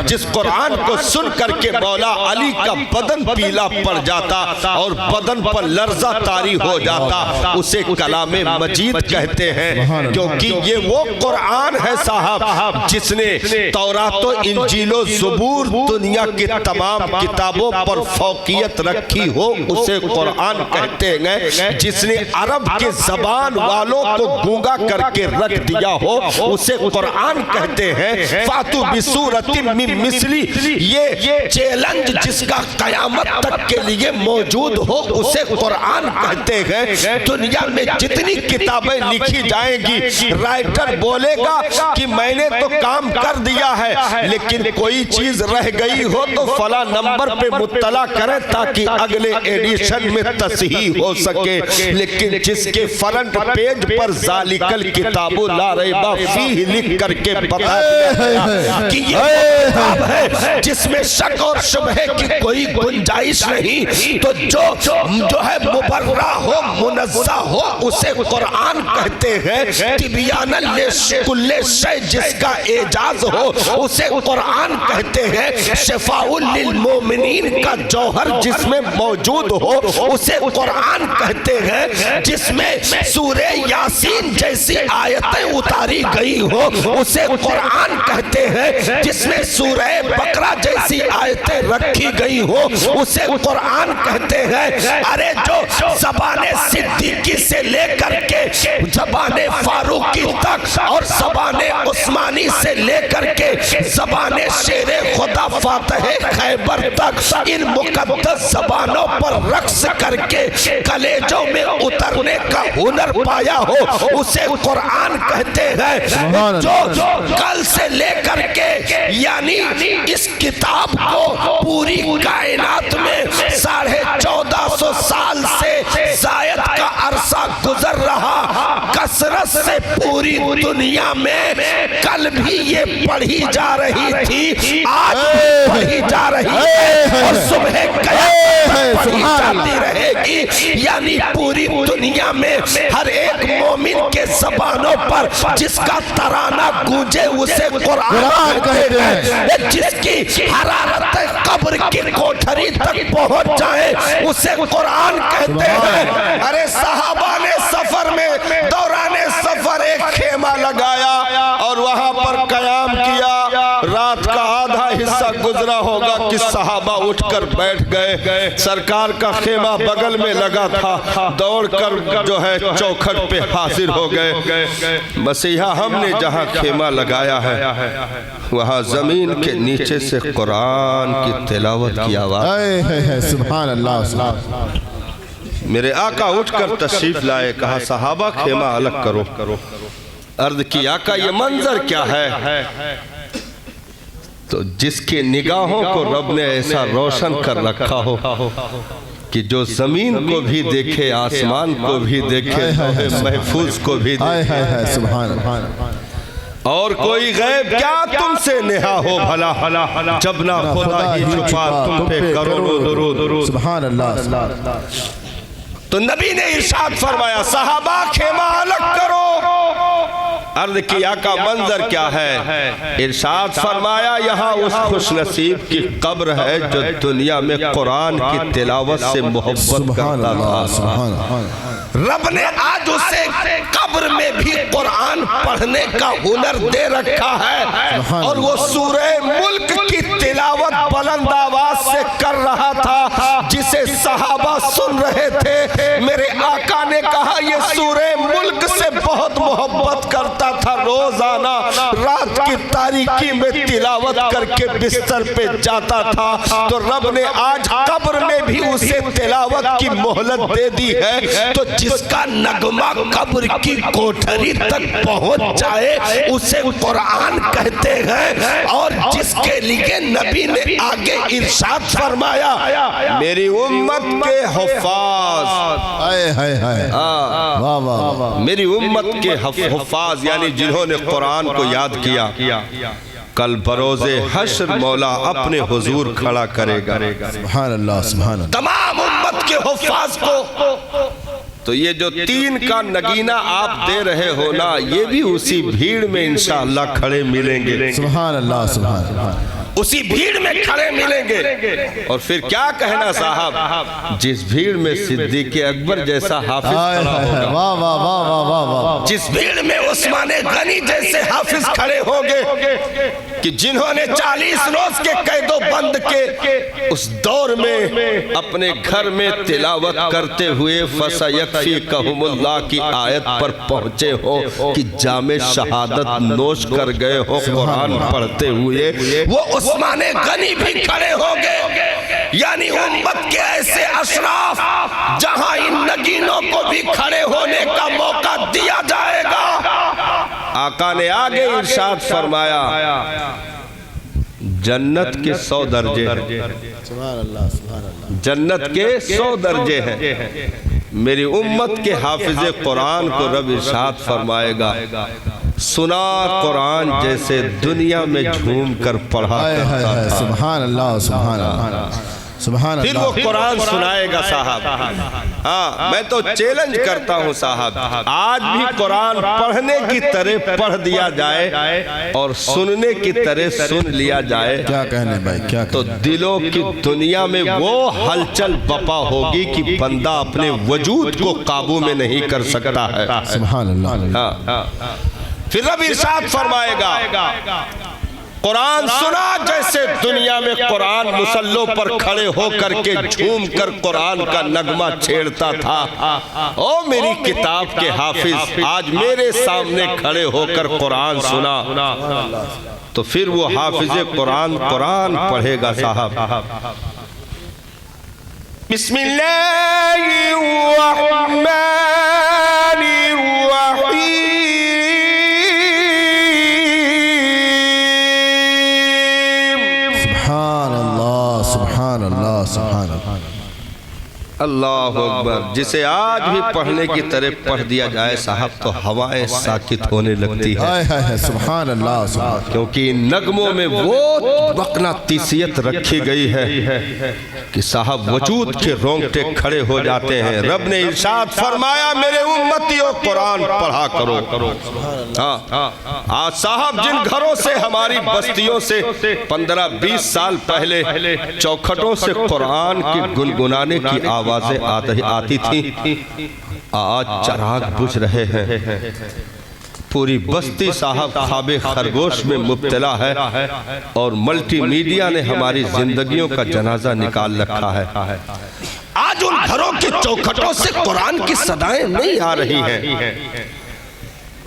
جس قرآن کو سن کر کے مولا علی کا بدن پیلا پڑ جاتا اور بدن پر لرزہ طاری ہو جاتا اسے کلام مجید کہتے ہیں. کیونکہ یہ وہ قرآن ہے صاحب جس نے تورات و انجیل و زبور دنیا کے تمام کتابوں پر فوقیت رکھی ہو اسے قرآن کہتے ہیں. جس نے عرب کے زبان والوں کو گونگا کر کے رکھ دیا ہو اسے قرآن کہتے ہیں. فاتو بسورت من مثلی یہ چیلنج جس کا قیامت تک کے لیے موجود ہو اسے قرآن کہتے ہیں. دنیا میں جتنی کتابیں لکھی جائیں گی رائٹر بولے گا کہ میں نے تو کام کر دیا ہے لیکن کوئی چیز رہ گئی ہو تو فلاں نمبر پہ مطلع کریں تاکہ اگلے ایڈیشن میں تصحیح ہو سکے. لیکن جس کے فرنٹ پیج پر ذالک الکتاب لا ریب فیہ لکھ کر کے بتا دیا کہ یہ وہ کتاب ہے جس میں شک اور شبہ کی کوئی گنجائش نہیں تو جو ہے مبرہ ہو منزہ ہو اسے قرآن کہتے ہیں. تبیان لکل شیء جس کا اعجاز ہو اسے قرآن کہتے ہیں. شفاء للمومنین کا جوہر جس میں موجود ہو اسے قرآن کہتے ہیں. جس میں سورہ یاسین جیسی آیتیں اتاری گئی ہو اسے قرآن کہتے ہیں. جس میں سورہ بقرہ جیسی آیتیں رکھی گئی ہو اسے قرآن کہتے ہیں. ارے جو زبان صدیقی سے لے کر کے زبان فاروقی تک اور زبان عثمانی سے لے کر کے زبان شیر خدا فاتح خیبر تک ان مقدس زبانوں پر رقص کر کے کلیجوں میں اترنے کا ہنر پایا ہو اسے قرآن کہتے ہیں. جو کل سے لے کر کے یعنی اس کتاب کو پوری کائنات میں 1450 سال سے زائد کا عرصہ گزر رہا کثرت سے پوری دنیا میں کل بھی یہ پڑھی جا رہی تھی آج پڑھی جا رہی ہے اور صبح قیامت پڑھی جاتی رہے گی. یعنی پوری دنیا میں ہر ایک مومن کے زبانوں پر جس کا ترانہ گونجے اسے قرآن کہتے ہیں. جس کی حرارت قبر کی کوٹھری تک پہنچ جائے اسے قرآن کہتے ہیں. ارے صحابہ نے سفر میں دوران سفر ایک خیمہ لگایا اور وہاں پر قیام کیا. رات کا آدھا حصہ گزرا ہوگا کہ صحابہ اٹھ کر بیٹھ گئے. سرکار کا خیمہ بغل میں لگا تھا دوڑ کر جو ہے چوکھٹ پہ حاضر ہو گئے. مسیحا ہم نے جہاں خیمہ لگایا ہے وہاں زمین کے نیچے سے قرآن کی تلاوت کی آواز. سبحان اللہ. میرے آقا اٹھ کر تشریف لائے کہا صحابہ خیمہ الگ کرو. عرض کی آقا یہ منظر کیا ہے؟ تو جس کے نگاہوں کو رب نے ایسا روشن کر رکھا ہو کہ جو زمین کو بھی دیکھے آسمان کو بھی دیکھے محفوظ کو بھی دیکھے. سبحان اللہ. اور کوئی غیب کیا تم سے نہا ہو بھلا جب نہ خدا ہی چھپا تم پہ کروڑوں درود. سبحان اللہ. تو نبی نے ارشاد فرمایا صحابہ خیمہ الگ کرو. عرض کی آقا منظر کیا ہے؟ ارشاد فرمایا یہاں اس خوش نصیب کی قبر ہے جو دنیا میں قرآن کی تلاوت سے محبت کرتا تھا. رب نے آج اسے قبر میں بھی قرآن پڑھنے کا ہنر دے رکھا ہے اور وہ سورہ ملک کی تلاوت بلند آواز سے کر رہا تھا جسے صحابہ سن رہے تھے، میرے آقا نے کہا یہ سورہ ملک سے بہت محبت کرتا تھا، روزانہ رات کی تاریکی میں تلاوت کر کے بستر پہ جاتا تھا، تو رب نے آج قبر میں بھی اسے تلاوت کی مہلت دے دی ہے، تو جس کا نغمہ قبر کی کوٹھری تک پہنچ جائے اسے قرآن کہتے ہیں۔ اور جس کے لیے نبی نے آگے ارشاد فرمایا، میری امت کے حفاظ، میری امت کے حفاظ یعنی جنہوں نے قرآن کو یاد کیا، کل بروز حشر مولا اپنے حضور کھڑا کرے گا۔ سبحان اللہ سبحان اللہ۔ تمام امت کے حفاظ کو، تو یہ جو 3 کا نگینہ آپ دے رہے ہو نا، یہ بھی اسی بھیڑ میں انشاءاللہ کھڑے ملیں گے۔ سبحان اللہ سبحان اللہ۔ اسی بھیڑ میں کھڑے ملیں گے۔ اور پھر کیا کہنا صاحب، جس بھیڑ میں صدیق اکبر جیسا حافظ کھڑا ہوگا، واہ واہ واہ واہ واہ، جس بھیڑ میں عثمان غنی جیسے حافظ کھڑے ہوں گے کہ جنہوں نے 40 روز کے قید و بند کے اس دور میں اپنے گھر میں تلاوت کرتے ہوئے فَسَيَكْفِيكَهُمُ اللَّهُ کی آیت پر پہنچے ہو کہ جام شہادت نوش کر گئے ہو قرآن پڑھتے ہوئے، وہ عثمان غنی بھی کھڑے ہوں گے۔ یعنی امت کے ایسے اشراف جہاں ان نگینوں کو بھی کھڑے ہونے کا موقع دیا جائے گا۔ آقا نے آگے ارشاد فرمایا، جنت کے 100 درجے ہیں، جنت کے 100 درجے ہیں۔ میری امت کے حافظ قرآن کو رب ارشاد فرمائے گا، سنا قرآن جیسے دنیا میں جھوم کر پڑھا کرتا تھا۔ سبحان اللہ سبحان اللہ سبحان اللہ۔ پھر وہ قرآن سنائے گا صاحب۔ ہاں میں تو چیلنج کرتا ہوں صاحب، آج بھی قرآن پڑھنے کی طرح پڑھ دیا جائے اور سننے کی طرح سن لیا جائے، کیا کہنے بھائی، کیا تو دلوں کی دنیا میں وہ ہلچل بپا ہوگی کہ بندہ اپنے وجود کو قابو میں نہیں کر سکتا ہے۔ سبحان اللہ۔ پھر رب ارشاد فرمائے گا، قرآن سنا جیسے دنیا میں قرآن مسلوں پر کھڑے ہو کر کے جھوم کر قرآن کا نغمہ چھیڑتا تھا، او میری کتاب کے حافظ آج میرے سامنے کھڑے ہو کر قرآن سنا، تو پھر وہ حافظ قرآن قرآن پڑھے گا صاحب۔ بسم اللہ الرحمن الرحیم، سبحان اللہ سبحان اللہ۔ اللہ اکبر۔ جسے آج بھی پڑھنے کی طرح پڑھ دیا جائے صاحب تو ہوائیں ساکت ہونے لگتی ہے۔ سبحان اللہ سبحان اللہ۔ کیونکہ ان نغموں میں وہ مقناطیسیت رکھی گئی ہے کہ صاحب وجود کے رونگٹے کھڑے ہو جاتے ہیں۔ رب نے ارشاد فرمایا، میرے امتیوں قرآن پڑھا کرو۔ آج صاحب جن گھروں سے ہماری بستیوں سے 15-20 سال پہلے چوکھٹوں سے قرآن کی گنگنانے کی آوازیں آتی تھی، آج چراغ بجھ رہے ہیں۔ پوری بستی صاحب خواب خرگوش میں مبتلا ہے اور ملٹی میڈیا نے ہماری زندگیوں کا جنازہ نکال رکھا ہے۔ آج ان گھروں کے چوکھٹوں سے قرآن کی صدائیں نہیں آ رہی ہیں،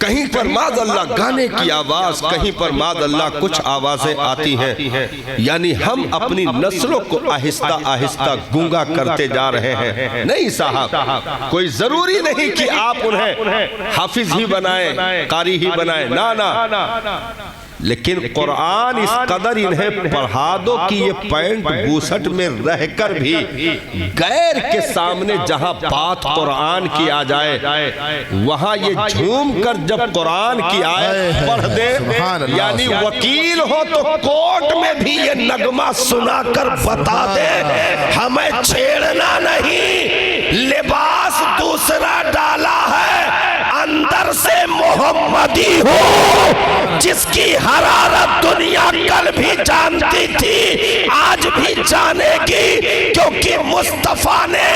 کہیں پر معاذ اللہ گانے کی آواز، کہیں پر معاذ اللہ کچھ آوازیں آتی ہیں، یعنی ہم اپنی نسلوں کو آہستہ آہستہ گونگا کرتے جا رہے ہیں۔ نہیں صاحب، کوئی ضروری نہیں کہ آپ انہیں حافظ ہی بنائیں، قاری ہی بنائیں، نا، لیکن قرآن اس قدر انہیں پڑھا دو کہ یہ پینٹ بوسٹ میں رہ کر بھی غیر کے سامنے جہاں بات قرآن کی آ جائے وہاں یہ جھوم کر جب قرآن کی آیت پڑھ دے، یعنی وکیل ہو تو کورٹ میں بھی یہ نغمہ سنا کر بتا دے ہمیں چھیڑنا نہیں، لباس دوسرا ڈالا ہے، اندر سے محمدی ہو، جس کی حرارت دنیا کل بھی جانتی تھی آج بھی جانے گی، کیونکہ مصطفیٰ نے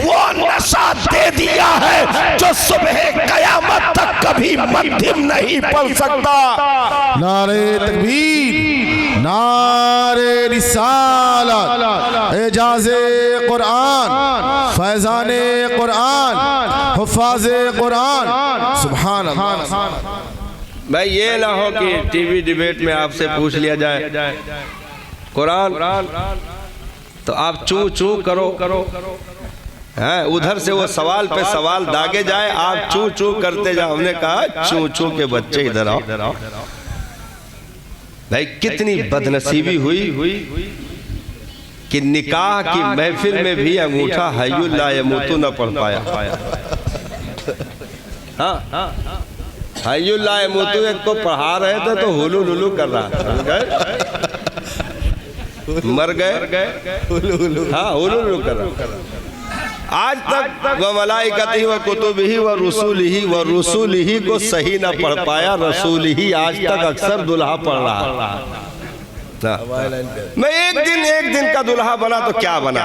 وہ نشہ دے دیا ہے جو صبح قیامت تک کبھی مدھم نہیں پڑھ سکتا۔ نعرہ تکبیر۔ نعرہ رسالت، اعجاز قرآن، فیضان قرآن، حفاظ قرآن، سبحان اللہ۔ بھائی یہ نہ ہو کہ ٹی وی ڈیبیٹ میں آپ سے پوچھ لیا جائے قرآن تو آپ چوں چوں کرو، ادھر سے وہ سوال پہ سوال داغے جائے، آپ چوں چوں کرتے جاؤ۔ ہم نے کہا چوں چوں کے بچے ادھر آؤ۔ بھائی کتنی بدنصیبی ہوئی کہ نکاح کی محفل میں بھی انگوٹھا حی لا یموت نہ پڑھ پایا۔ حی لا یموت ایک کو پڑھا رہے تھے تو ہلو للو کر رہا، مر گئے، ہاں ہلو للو کر رہا۔ آج تک وَمَلَائِكَتِهِ وَكُتُبِهِ وَرُسُولِهِ وَرُسُولِهِ کو صحیح نہ پڑھ پایا، رسولِهِ آج تک اکثر دلہا پڑھ رہا۔ میں ایک دن کا دلہا بنا تو کیا بنا؟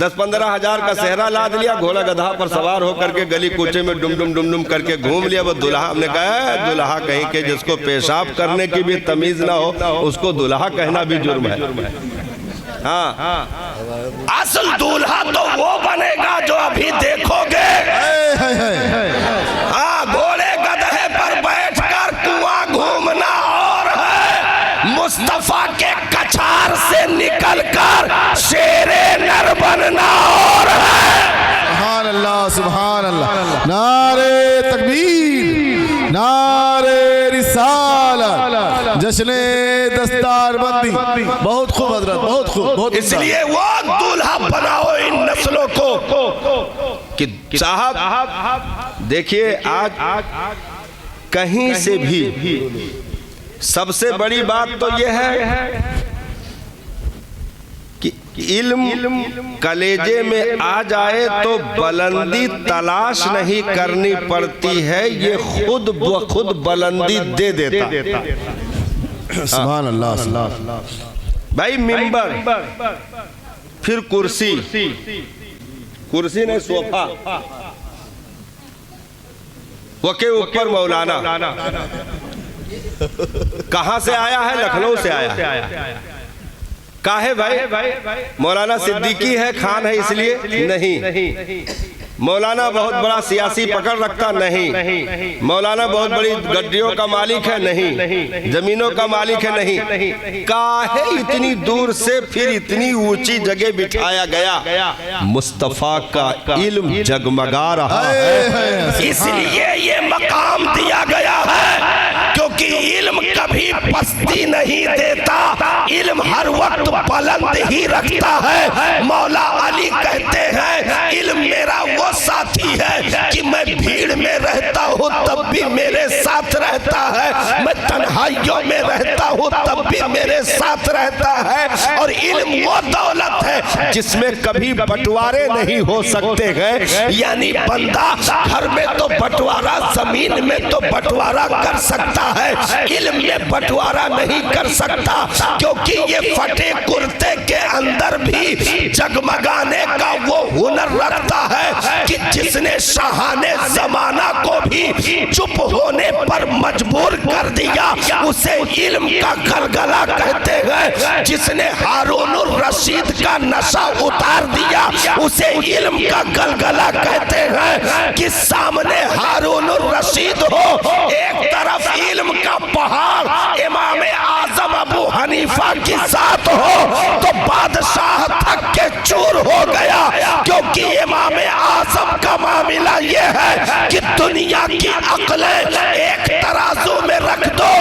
10-15 ہزار کا صحرا لاد لیا، گھوڑا گدھا پر سوار ہو کر کے گلی کوچے میں ڈم ڈم ڈم ڈم کر کے گھوم لیا، وہ دلہا۔ ہم نے کہا ہے دلہا کہیں کہ جس کو پیشاب کرنے کی بھی تمیز نہ ہو اس کو دلہا کہنا بھی جرم ہے۔ ہاں اصل دولہا تو وہ بنے گا جو ابھی دیکھو گے۔ ہاں گھوڑے گدھے پر بیٹھ کر کنواں گھومنا اور ہے، مصطفیٰ کے کچھار سے نکل کر شیر نر بننا اور ہے۔ سبحان اللہ، سبحان اللہ، نعرہ تکبیر، نعرہ رسالت، جشن دستار بندی۔ بہت خوب حضرت، بہت خوب، بہت۔ اس لیے وہ دولہا بناؤ ان نسلوں کو کہ صاحب دیکھیے آج کہیں سے بھی سب سے بڑی بات تو یہ ہے کہ علم کلیجے میں آ جائے تو بلندی تلاش نہیں کرنی پڑتی ہے، یہ خود بخود بلندی دے دیتا۔ سبحان اللہ۔ بھائی ممبر، پھر کرسی نہیں صوفہ، وہ کے اوپر مولانا۔ کہاں سے آیا ہے؟ لکھنؤ سے آیا ہے۔ کاہے بھائی؟ مولانا صدیقی ہے، خان ہے اس لیے نہیں۔ مولانا بہت بڑا سیاسی پکڑ رکھتا نہیں۔ مولانا بہت بڑی گڈیوں کا مالک ہے نہیں، زمینوں کا مالک ہے نہیں۔ کاہے اتنی دور سے پھر اتنی اونچی جگہ بٹھایا گیا؟ مصطفیٰ کا علم جگمگا رہا ہے، اس لیے یہ مقام دیا گیا ہے، کیونکہ علم کبھی پستی نہیں دیتا، علم ہر وقت بلند ہی رکھتا ہے۔ مولا علی کہتے ہیں علم میرا وہ ساتھی ہے کہ میں بھیڑ میں رہتا ہوں تب بھی میرے ساتھ رہتا ہے، میں تنہائیوں میں رہتا ہوں تب بھی میرے ساتھ رہتا ہے۔ اور علم وہ دولت ہے جس میں کبھی بٹوارے نہیں ہو سکتے ہیں، یعنی بندہ گھر میں تو بٹوارا، زمین میں تو بٹوارا کر سکتا ہے، علم میں بٹوارا نہیں کر سکتا، کیونکہ یہ پھٹے کرتے کے اندر بھی جگمگانے کا وہ ہنر رکھتا ہے کہ جس نے شاہان زمانہ کو بھی چپ ہونے پر مجبور کر دیا اسے علم کا گلگلہ کہتے ہیں، جس نے ہارون الرشید کا نشہ اتار دیا اسے علم کا گلگلہ کہتے ہیں۔ کہ سامنے ہارون الرشید ہو، ایک طرف علم کا پہاڑ امام اعظم ابو حنیفہ کی ذات ہو تو بادشاہ تھک کے چور ہو گیا، کیونکہ امام اعظم کا معاملہ یہ ہے کہ دنیا کی عقلیں ایک ترازو میں رکھ دو،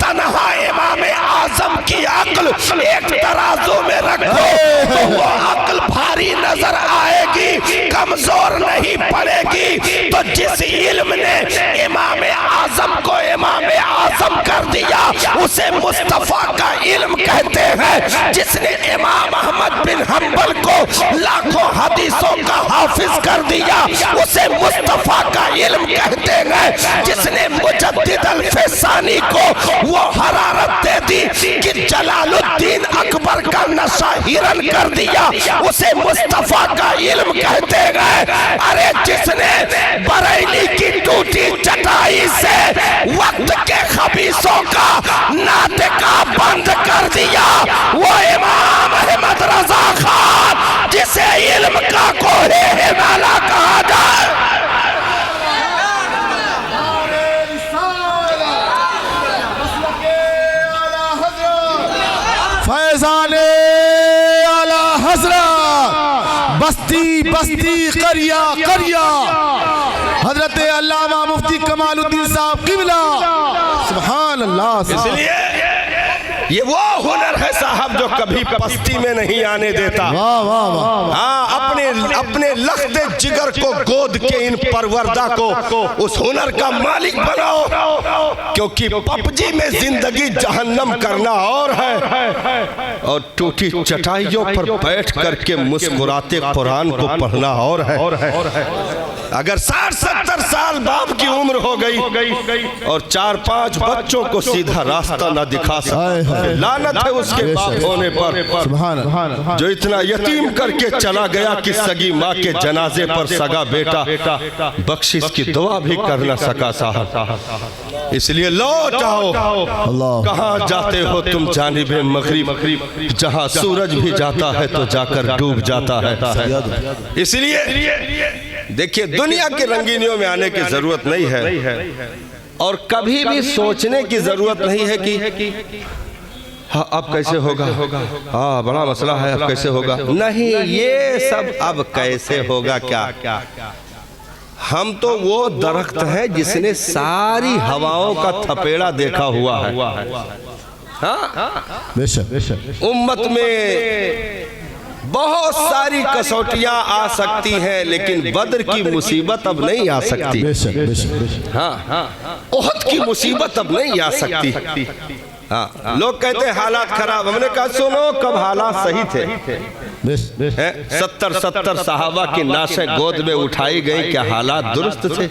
تنہا امام اعظم کی عقل ایک ترازو میں رکھ دو تو وہ عقل بھاری نظر آئے گی، کمزور نہیں پڑے گی۔ تو جس علم نے امام اعظم کو امام اعظم کر دیا اسے مصطفیٰ کا علم کہتے ہیں، جس نے امام احمد بن حنبل کو لاکھوں حدیثوں کا حافظ کر دیا اسے مصطفیٰ کا علم کہتے ہیں، جس نے مجدد الفسانی کو وہ حرارت دے دی کہ جلال الدین اکبر کا نشہ ہرن کر دیا اسے مصطفیٰ کا علم کہتے ہیں۔ ارے جس نے بریلی کی ٹوٹی چٹائی سے وقت کے خبیثوں کا ناٹکاب بستی بستی قریہ قریہ حضرت علامہ مفتی کمال الدین صاحب قبلہ سبحان اللہ اس لیے یہ وہ ہنر ہے صاحب جو کبھی پستی میں نہیں آنے دیتا. واہ واہ واہ ہاں اپنے لخت جگر کو گود کے ان پروردہ کو اس ہنر کا مالک بناؤ, کیونکہ پب جی میں زندگی جہنم کرنا اور ہے اور ٹوٹی چٹائیوں پر بیٹھ کر کے مسکراتے قرآن کو پڑھنا اور ہے. اگر 60-70 سال باپ کی عمر ہو گئی اور 4-5 بچوں کو سیدھا راستہ نہ دکھا سکتا, لعنت ہے اس کے باپ ہونے پر جو اتنا یتیم کر کے چلا گیا کہ سگی ماں کے جنازے پر سگا بیٹا بخشش کی دعا بھی کر نہ سکا صاحب. اس لیے لوٹ آؤ. کہاں جاتے ہو تم جانب مغرب, جہاں سورج بھی جاتا ہے تو جا کر ڈوب جاتا ہے. اس لیے دیکھیے دنیا کے رنگینیوں میں آنے کی ضرورت نہیں ہے, اور کبھی بھی سوچنے کی ضرورت نہیں ہے کہ ہاں اب کیسے ہوگا, ہاں بڑا مسئلہ ہے اب کیسے ہوگا. نہیں, یہ سب اب کیسے ہوگا کیا. ہم تو وہ درخت ہیں جس نے ساری ہواؤں کا تھپیڑا دیکھا ہوا ہے. امت میں بہت ساری کسوٹیاں آ سکتی ہیں لیکن بدر کی مصیبت اب نہیں آ سکتی. احد کی مصیبت اب نہیں آ سکتی. لوگ کہتے ہیں حالات خراب, ہم نے کہا سنو کب حالات صحیح تھے. 70 صحابہ کی لاشیں گود میں اٹھائی گئی, کیا حالات درست تھے؟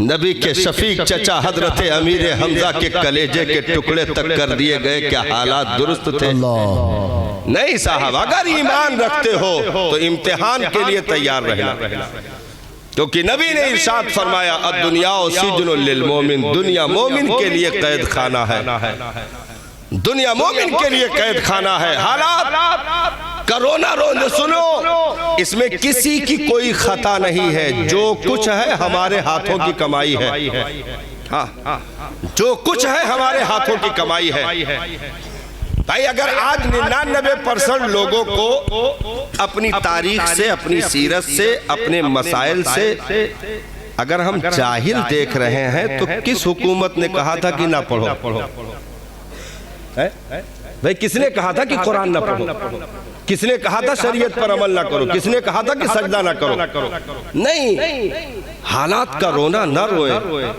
نبی کے شفیق چچا حضرت امیر حمزہ کے کلیجے کے ٹکڑے تک کر دیے گئے, کیا حالات درست تھے؟ نہیں صاحب, اگر ایمان رکھتے ہو تو امتحان کے لیے تیار رہنا, کیونکہ نبی نے ارشاد فرمایا الدنیا سجن للمومن, دنیا مومن کے لیے قید خانہ ہے. دنیا مومن کے لیے قید خانہ ہے. حالات کرونا رونے سنو, اس میں کسی کی کوئی خطا نہیں ہے. جو کچھ ہے ہمارے ہاتھوں کی کمائی ہے. جو کچھ ہے ہمارے ہاتھوں کی کمائی ہے. بھائی اگر آج 99% لوگوں کو اپنی تاریخ سے, اپنی سیرت سے, اپنے مسائل سے اگر ہم جاہل دیکھ رہے ہیں تو کس حکومت نے کہا تھا کہ نہ پڑھو؟ بھائی کس نے کہا تھا کہ قرآن نہ پڑھو؟ کس نے کہا تھا شریعت پر عمل نہ کرو؟ کس نے کہا تھا کہ سجدہ نہ کرو؟ نہیں, حالات کا رونا نہ روئے.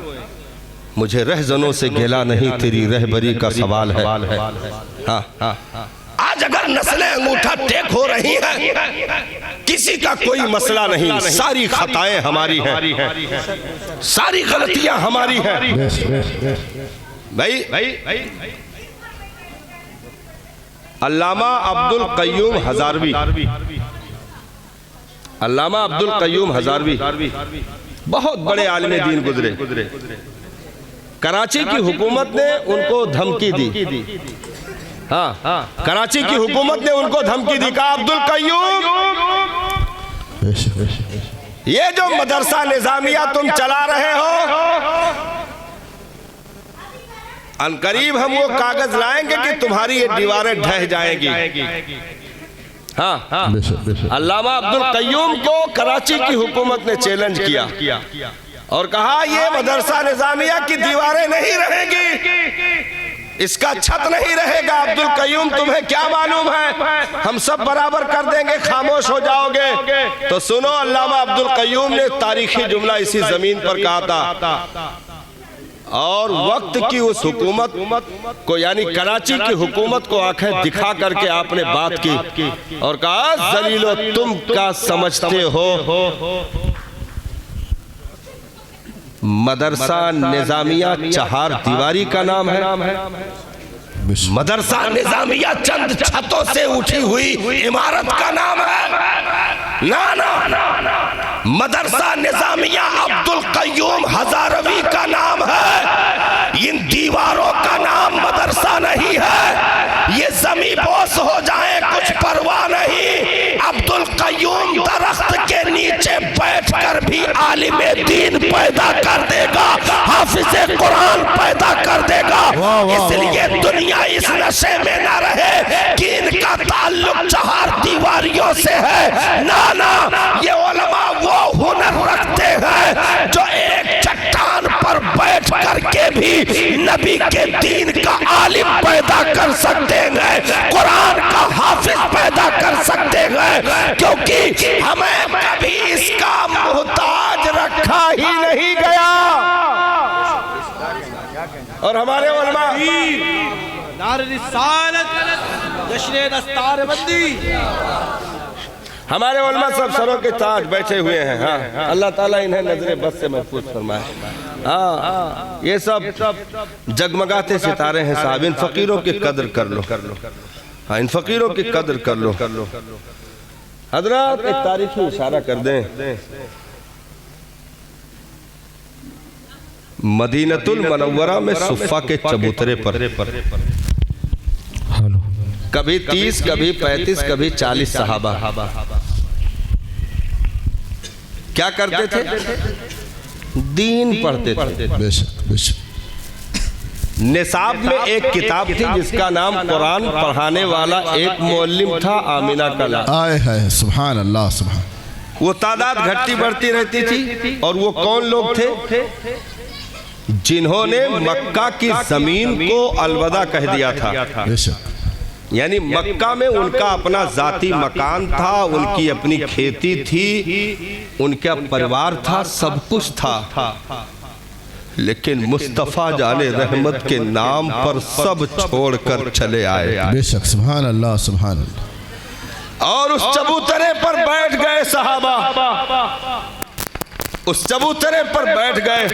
مجھے رہزنوں سے گلا نہیں, تیری رہبری کا سوال ہے. آج اگر نسلیں انگوٹھا ٹیک ہو رہی ہیں, کسی کا کوئی مسئلہ نہیں, ساری خطائیں ہماری ہیں, ساری غلطیاں ہماری ہیں. بھائی علامہ عبدالقیوم ہزاروی, علامہ عبدالقیوم ہزاروی بہت بڑے عالم دین گزرے. کراچی کی حکومت نے ان کو دھمکی دی. کراچی کی حکومت نے ان کو دھمکی دی, کہا عبدالقیوم یہ جو مدرسہ نظامیہ تم چلا رہے ہو, عنقریب ہم وہ کاغذ لائیں گے کہ تمہاری یہ دیواریں ڈھہ جائیں گی. علامہ عبدالقیوم کو کراچی کی حکومت نے چیلنج کیا اور کہا یہ مدرسہ نظامیہ کی دیواریں نہیں رہیں گی, اس کا چھت نہیں رہے گا. عبدالقیوم تمہیں کیا معلوم ہے, ہم سب برابر کر دیں گے, خاموش ہو جاؤ گے. تو سنو, علامہ عبدالقیوم نے تاریخی جملہ اسی زمین پر کہا تھا, اور وقت کی اس حکومت کو یعنی کراچی کی حکومت کو آنکھیں دکھا کر کے آپ نے بات کی اور کہا ذلیلو تم کیا سمجھتے ہو, مدرسہ نظامیہ چہار دیواری کا نام ہے, مدرسہ نظامیہ چند چھتوں سے اٹھی ہوئی عمارت کا نام ہے. نا مدرسہ نظامیہ عبدالقیوم ہزاروی کا نام ہے. ان دیواروں کا نام مدرسہ نہیں ہے, یہ زمین بوس ہو جائیں کچھ پرواہ نہیں. عبدالقیوم درخت کے نیچے بیٹھ کر بھی عالم دین پیدا کر دے گا, حافظ قرآن پیدا کر دے گا, اس لیے دنیا اس نشے میں نہ رہے کہ ان کا تعلق چہار دیواریوں سے ہے. نانا یہ علماء وہ ہنر رکھتے ہیں جو ایک چٹان پر بیٹھ کر کے بھی نبی کے دین کا عالم پیدا کر سکتے ہیں, قرآن کا حافظ پیدا کر سکتے ہیں, کیونکہ ہمیں کبھی اس کا محتاج رکھا ہی نہیں گیا. اور ہمارے علماء نعرہ رسالت جشن دستار بندی, ہمارے علماء سب سروں کے تاج بیٹھے ہوئے ہیں. ہاں اللہ تعالیٰ انہیں نظر بس سے محفوظ فرمائے. ہاں یہ سب جگمگاتے ستارے ہیں صاحب. ان فقیروں کی قدر کر لو. ہاں ان فقیروں کی قدر کر لو. حضرات ایک تاریخی اشارہ کر دیں. مدینۃ المنورہ میں صفہ کے چبوترے پر کبھی 30 کبھی 35 کبھی 40 صحابہ کیا کرتے تھے؟ دین پڑھتے تھے. بے شک بے شک. نصاب میں ایک کتاب تھی جس کا نام قرآن پڑھانے والا ایک معلم تھا, آمینہ کا نام. آئے ہے سبحان اللہ سبحان. وہ تعداد گھٹتی بڑھتی رہتی تھی. اور وہ کون لوگ تھے؟ جنہوں نے مکہ کی زمین کو الوداع کہہ دیا تھا. بے شک. یعنی مکہ میں ان کا اپنا ذاتی مکان تھا, ان کی اپنی کھیتی تھی, ان کا پریوار تھا, سب کچھ تھا. لیکن مصطفیٰ جان رحمت کے نام پر سب چھوڑ کر چلے آئے. بے شک سبحان اللہ سبحان اللہ. اور اس چبوترے پر بیٹھ گئے صحابہ. اس چبوترے پر بیٹھ گئے.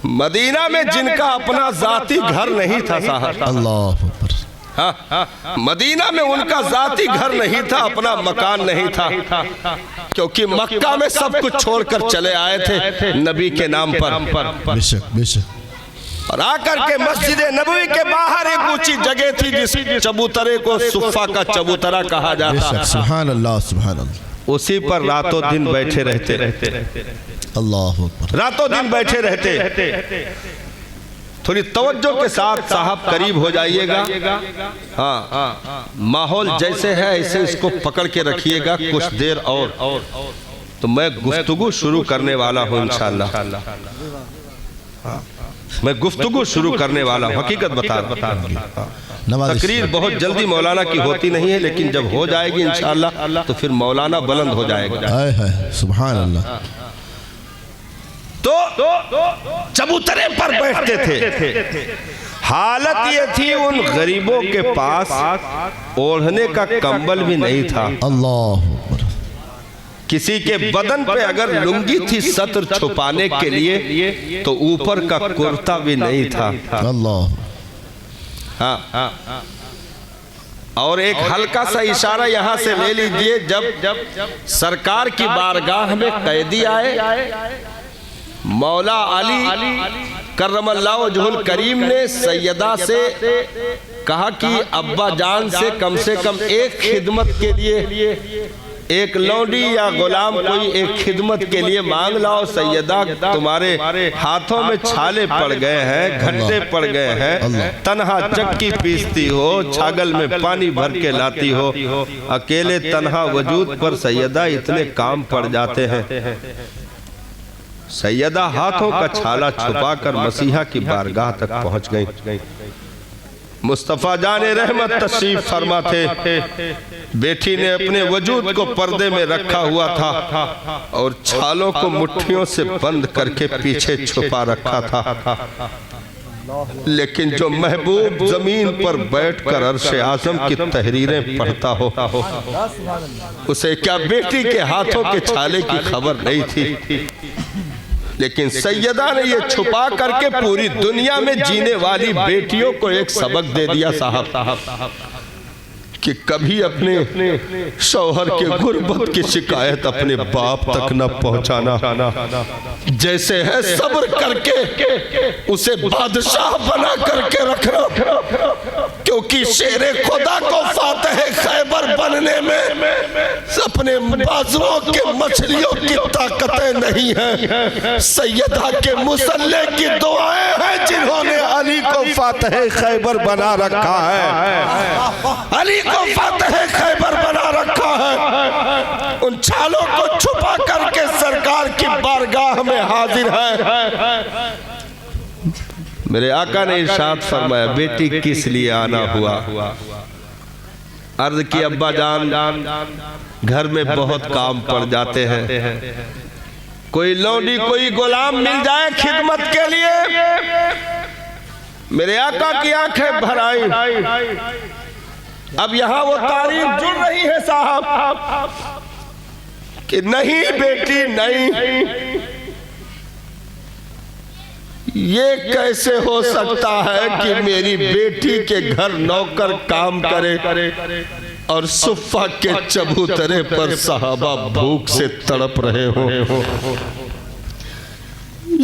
مدینہ میں جن کا اپنا ذاتی گھر نہیں تھا صاحب. اللہ اکبر. مدینہ میں ان کا ذاتی گھر نہیں تھا, اپنا مکان نہیں تھا, کیونکہ مکہ میں سب کچھ چھوڑ کر چلے آئے تھے نبی کے نام پر. بے شک بے شک. اور آ کر کے مسجد نبوی کے باہر ایک اونچی جگہ تھی جس چبوترے کو صفہ کا چبوترا کہا بے جاتا. شک سبحان اللہ سبحان اللہ. اسی پر راتوں دن بیٹھے رہتے. اللہ اکبر. راتوں دن بیٹھے رہتے. تھوڑی توجہ کے ساتھ صاحب قریب ہو جائیے گا. ہاں ماحول جیسے ہے ایسے اس کو پکڑ کے رکھیے گا کچھ دیر اور تو میں گفتگو شروع کرنے والا ہوں انشاءاللہ. میں گفتگو شروع کرنے والا ہوں. حقیقت بتا رہا ہوں. تقریر بہت جلدی مولانا کی ہوتی نہیں ہے, لیکن جب ہو جائے گی انشاءاللہ تو پھر مولانا بلند ہو جائے گا. آئے ہے سبحان اللہ. تو چبوترے پر بیٹھتے تھے. حالت یہ تھی ان غریبوں کے پاس اوڑھنے کا کمبل بھی نہیں تھا. اللہ اکبر. کسی کے بدن پہ اگر لنگی تھی سطر چھپانے کے لیے تو اوپر کا کرتا بھی نہیں تھا. اللہ. ہاں اور ایک ہلکا سا اشارہ یہاں سے لے لیجئے. جب سرکار کی بارگاہ میں قیدی آئے, مولا علی کرم اللہ وجہ الکریم نے سیدہ سے کہا کہ ابا جان سے کم ایک خدمت کے لیے ایک لونڈی یا غلام کوئی ایک خدمت کے لیے مانگ لاؤ. سیدہ تمہارے ہاتھوں میں چھالے پڑ گئے ہیں, گھٹے پڑ گئے ہیں, تنہا چکی پیستی ہو, چھاگل میں پانی بھر کے لاتی ہو, اکیلے تنہا وجود پر سیدہ اتنے کام پڑ جاتے ہیں. سیدہ ہاتھوں کا چھالا چھپا کر مسیحا کی بارگاہ تک پہنچ گئی. مصطفیٰ جان رحمت تشریف فرما تھے. بیٹی نے اپنے وجود کو پردے میں رکھا ہوا تھا اور چھالوں کو مٹھیوں سے بند کر کے پیچھے چھپا رکھا تھا. لیکن جو محبوب زمین پر بیٹھ کر عرش اعظم کی تحریریں پڑھتا ہو, اسے کیا بیٹی کے ہاتھوں کے چھالے کی خبر نہیں تھی. لیکن سیدہ نے یہ چھپا کر کے پوری دنیا میں جینے والی بیٹیوں کو ایک سبق دے دیا صاحب کہ کبھی اپنے شوہر کے غربت کی شکایت اپنے باپ تک نہ پہنچانا، جیسے ہے صبر کر کے اسے بادشاہ بنا کر کے رکھنا، کیونکہ شیر خدا کو فاتح خیبر بننے میں اپنے بازوؤں کے مچھلیوں کی طاقتیں نہیں ہیں، سیدہ کے مصلح کی دعائیں ہیں جنہوں نے علی کو فاتح خیبر بنا رکھا ہے، علی کو فاتح خیبر بنا رکھا ہے، ان چھالوں کو چھپا کر کے سرکار کی بارگاہ میں حاضر ہے۔ میرے آقا نے ارشاد فرمایا بیٹی کس لیے آنا ہوا؟ عرض کی ابا جان گھر میں بہت کام پڑ جاتے ہیں، کوئی لونڈی کوئی غلام مل جائے خدمت کے لیے۔ میرے آقا کی آنکھیں بھر آئیں۔ اب یہاں وہ تعریف جڑ رہی ہے صاحب کہ نہیں بیٹی نہیں، یہ کیسے ہو سکتا ہے کہ میری بیٹی کے گھر نوکر کام کرے اور صفہ کے چبوترے پر صحابہ بھوک سے تڑپ رہے ہوں،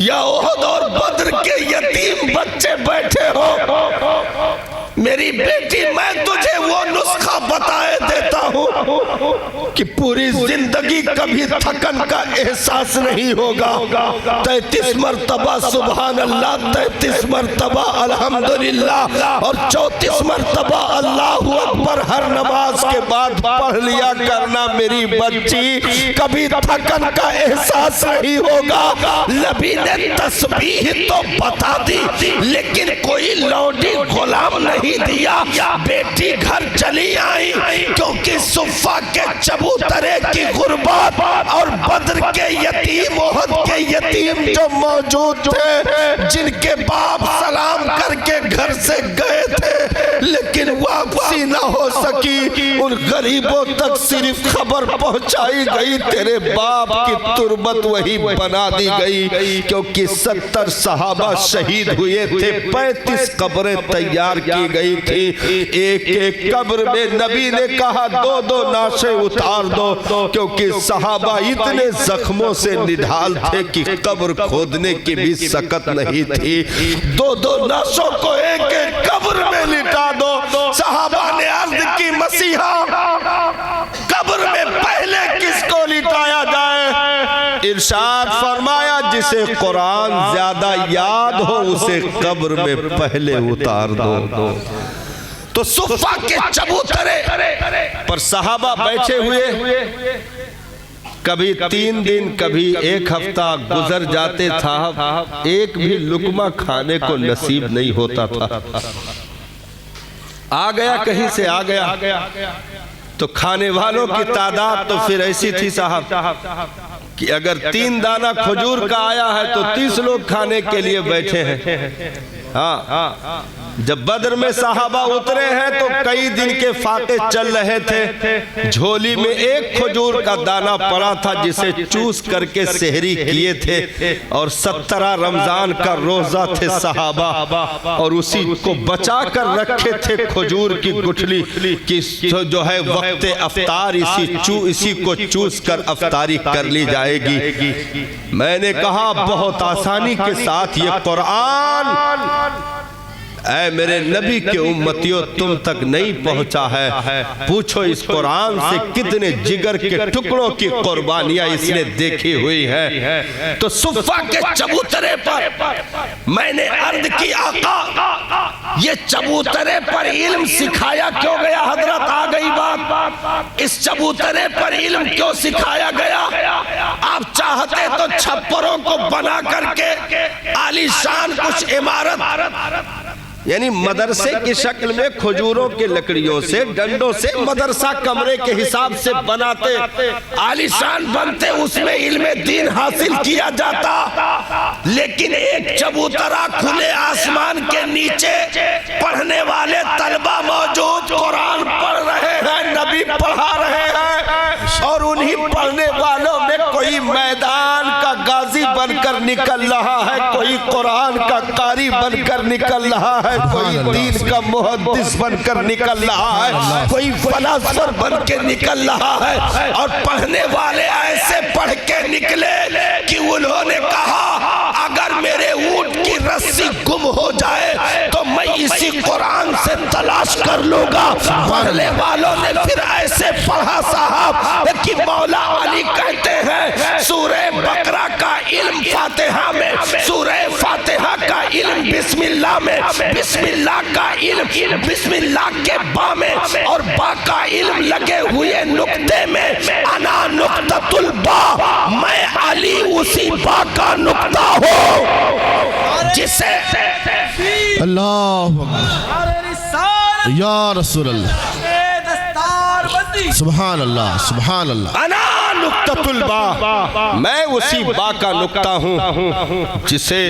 یا احد اور بدر کے یتیم بچے بیٹھے ہو۔ میری بیٹی میں تجھے وہ نسخہ بتائے دیتا ہوں کہ پوری زندگی کبھی تھکن کا احساس نہیں ہوگا۔ 33 مرتبہ سبحان اللہ، 33 مرتبہ الحمدللہ اور 34 مرتبہ اللہ اکبر ہر نماز کے بعد پڑھ لیا کرنا میری بچی، کبھی تھکن کا احساس نہیں ہوگا۔ نبی نے تسبیح تو بتا دی لیکن کوئی لونڈی غلام نہیں دیا۔ بیٹی گھر چلی آئی کیونکہ صفہ کے چبوترے کی غربت اور بدر کے یتیم، احد کے یتیم جو موجود تھے، جن کے باپ سلام کر کے گھر سے گئے تھے لیکن واپسی نہ ہو سکی، ان غریبوں تک صرف خبر پہنچائی گئی تیرے باپ کی تربت وہی بنا دی گئی، کیونکہ 70 صحابہ شہید ہوئے تھے، 35 قبریں تیار کی گئی تھی، ایک ایک قبر میں نبی نے کہا 2 نعشیں اتار دو، کیونکہ صحابہ اتنے زخموں سے نڈھال تھے کہ قبر کھودنے کی بھی سکت نہیں تھی، 2 نعشوں کو ایک ایک قبر میں لٹا دو۔ صحابہ نے عرض کی مسیحا قبر میں پہلے کس کو لٹایا جائے؟ ارشاد فرمایا جسے قرآن زیادہ یاد ہو اسے قبر میں پہلے اتار دو۔ تو صفہ کے چبوترے پر صحابہ بیٹھے ہوئے، کبھی 3 دن کبھی 1 ہفتہ گزر جاتے تھا، ایک بھی لقمہ کھانے کو نصیب نہیں ہوتا تھا۔ آ گیا کہیں سے آ گیا تو کھانے والوں کی تعداد تو پھر ایسی تھی صاحب کہ اگر 3 دانہ کھجور کا آیا ہے تو 30 لوگ کھانے کے لیے بیٹھے ہیں۔ ہاں جب بدر میں صحابہ اترے ہیں تو کئی دن کے فاقے چل رہے تھے، جھولی میں 1 کھجور کا دانہ پڑا تھا جسے چوس کر کے سحری کیے تھے، اور 17 رمضان کا روزہ تھے صحابہ، اور اسی کو بچا کر رکھے تھے کھجور کی گٹھلی کہ جو ہے وقت افطار اسی کو چوس کر افطاری کر لی جائے گی۔ میں نے کہا بہت آسانی کے ساتھ یہ قرآن اے میرے نبی کے امتیوں تم تک نہیں پہنچا ہے، پوچھو اس قرآن سے کتنے جگر کے ٹکڑوں کی قربانیاں اس نے دیکھی ہوئی ہے۔ تو صفہ کے چبوترے پر میں نے عرض کی آقا یہ چبوترے پر علم سکھایا کیوں گیا؟ حضرت آ گئی بات، اس چبوترے پر علم کیوں سکھایا گیا؟ آپ چاہتے تو چھپروں کو بنا کر کے عالی شان کچھ عمارت یعنی مدرسے کی شکل میں کھجوروں کے لکڑیوں سے ڈنڈوں سے مدرسہ کمرے کے حساب سے بناتے، عالی شان بنتے، اس میں علم دین حاصل کیا جاتا، لیکن ایک چبوترا کھلے آسمان کے نیچے پڑھنے والے طلبہ موجود، قرآن پڑھ رہے ہیں، نبی پڑھا رہے ہیں، اور انہی پڑھنے والوں میں کوئی میدان کا غازی بن کر نکل رہا ہے، کوئی قرآن کا قاری بن کر نکل رہا ہے، کوئی دین کا محدث بن کر نکل رہا ہے، کوئی فلاسفر بن کے نکل رہا ہے، اور پڑھنے والے ایسے پڑھ کے نکلے کہ انہوں نے کہا اگر میرے اونٹ کی رسی گم ہو جائے تو میں اسی قرآن سے تلاش کر لوں گا۔ پڑھنے والوں نے پھر ایسے پڑھا صاحب کہ مولا علی کہتے ہیں سورہ بقرہ کا علم فاتحہ میں، سورہ فاتحہ کا علم بسم اللہ میں، بسم اللہ کا علم بسم اللہ کے با میں، اور با کا علم لگے ہوئے نقطے میں، انا نقطۃ البا، میں علی اسی با کا نقطہ ہوں جسے اللہ یا رسول اللہ، سبحان اللہ سبحان اللہ، انا نقطۃ البا، میں اسی با کا نقطہ ہوں جسے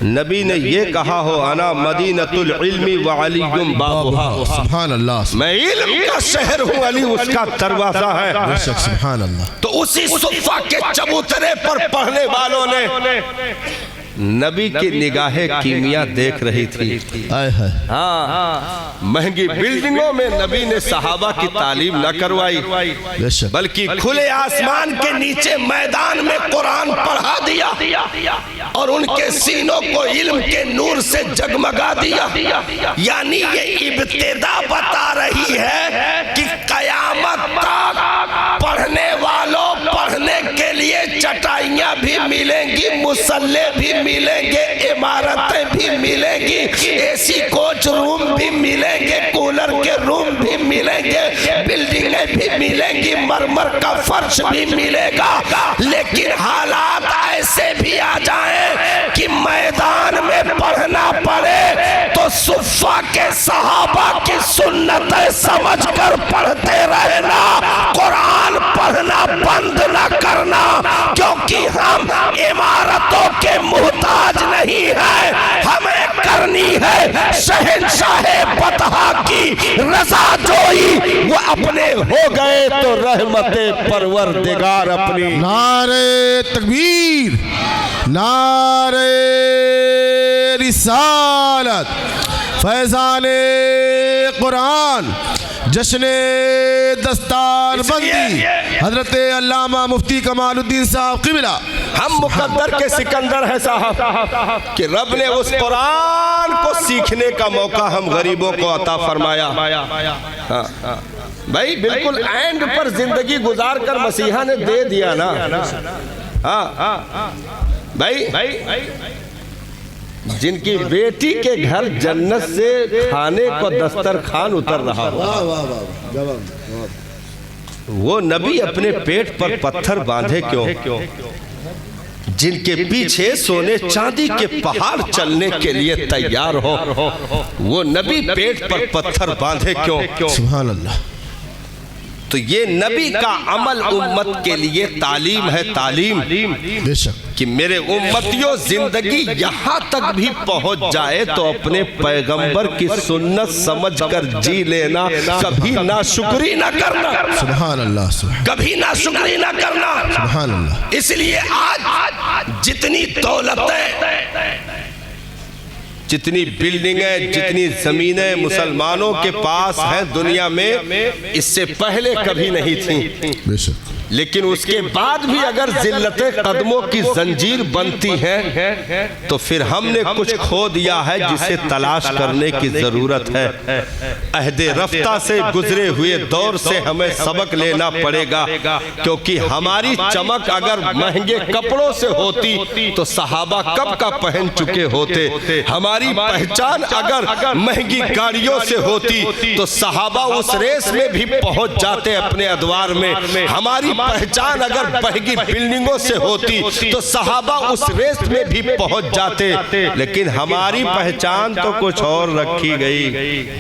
نبی نے یہ کہا ہو انا مدینۃ العلم وعلی بابھا، سبحان اللہ، میں علم کا شہر ہوں، علی اس کا دروازہ ہے۔ بے شک سبحان اللہ۔ تو اسی صفحہ کے چبوترے پر پڑھنے والوں نے نبی کی نگاہ کیمیا دیکھ رہی تھی۔ ہاں، مہنگی بلڈنگوں میں نبی نے صحابہ کی تعلیم نہ کروائی، بلکہ کھلے آسمان کے نیچے میدان میں قرآن پڑھا دیا اور ان کے سینوں کو علم کے نور سے جگمگا دیا۔ یعنی یہ ابتدا بتا رہی ہے کہ قیامت تک پڑھنے والوں پڑھنے کے لیے چٹائیاں بھی ملیں گی، مصلے بھی ملیں گے، عمارتیں بھی ملیں گی، اے سی کوچ روم بھی ملیں گے، کولر کے روم بھی ملیں گے، بلڈنگیں بھی ملیں گی، مرمر کا فرش بھی ملے گا، لیکن حالات ایسے بھی آ جائیں کہ میدان میں پڑھنا پڑے تو صفہ کے صحابہ کی سنتیں سمجھ کر پڑھتے رہنا، قرآن پڑھنا بند نہ کرنا، کیونکہ ہم عمارتوں کے محتاج نہیں ہیں، ہمیں کرنی ہے شہنشاہ بطحا کی رضا جوئی، وہ اپنے ہو گئے تو رحمت پروردگار اپنی۔ نعرہ تکبیر، نعرہ رسالت، فیضان قرآن، جشن دستار بندی، حضرت علامہ مفتی کمال الدین صاحب قبلہ۔ ہم مقدر کے سکندر ہیں صاحب کہ رب نے اس قرآن کو سیکھنے کا موقع ہم غریبوں کو عطا فرمایا۔ بھائی بالکل اینڈ پر زندگی گزار کر مسیحا نے دے دیا نا۔ بھائی جن کی بیٹی کے گھر جنت سے کھانے کو دسترخوان اتر رہا ہو، وہ نبی اپنے پیٹ پر پتھر باندھے کیوں؟ جن کے پیچھے سونے چاندی کے پہاڑ چلنے کے لیے تیار ہو، وہ نبی پیٹ پر پتھر باندھے کیوں؟ سبحان اللہ۔ تو یہ نبی کا عمل امت کے لیے تعلیم ہے، تعلیم بے شک کہ میرے امتیوں زندگی یہاں تک بھی پہنچ جائے تو اپنے پیغمبر کی سنت سمجھ کر جی لینا، کبھی ناشکری نہ کرنا، سبحان اللہ، کبھی ناشکری نہ کرنا۔ سبحان اللہ۔ اس لیے آج جتنی دولتیں، جتنی بلڈنگیں، جتنی زمینیں مسلمانوں کے پاس ہیں دنیا میں، اس سے پہلے کبھی نہیں تھیں، بے شک، لیکن اس کے بعد بھی اگر ذلت قدموں کی زنجیر بنتی ہے تو پھر ہم نے کچھ کھو دیا ہے جسے تلاش کرنے کی ضرورت ہے۔ عہد رفتہ سے گزرے ہوئے دور سے ہمیں سبق لینا پڑے گا، کیونکہ ہماری چمک اگر مہنگے کپڑوں سے ہوتی تو صحابہ کب کا پہن چکے ہوتے، ہماری پہچان اگر مہنگی گاڑیوں سے ہوتی تو صحابہ اس ریس میں بھی پہنچ جاتے اپنے ادوار میں، ہماری پہچان اگر مہنگی بلڈنگوں سے ہوتی تو صحابہ اس ریس میں بھی پہنچ جاتے، لیکن ہماری پہچان تو کچھ اور رکھی گئی۔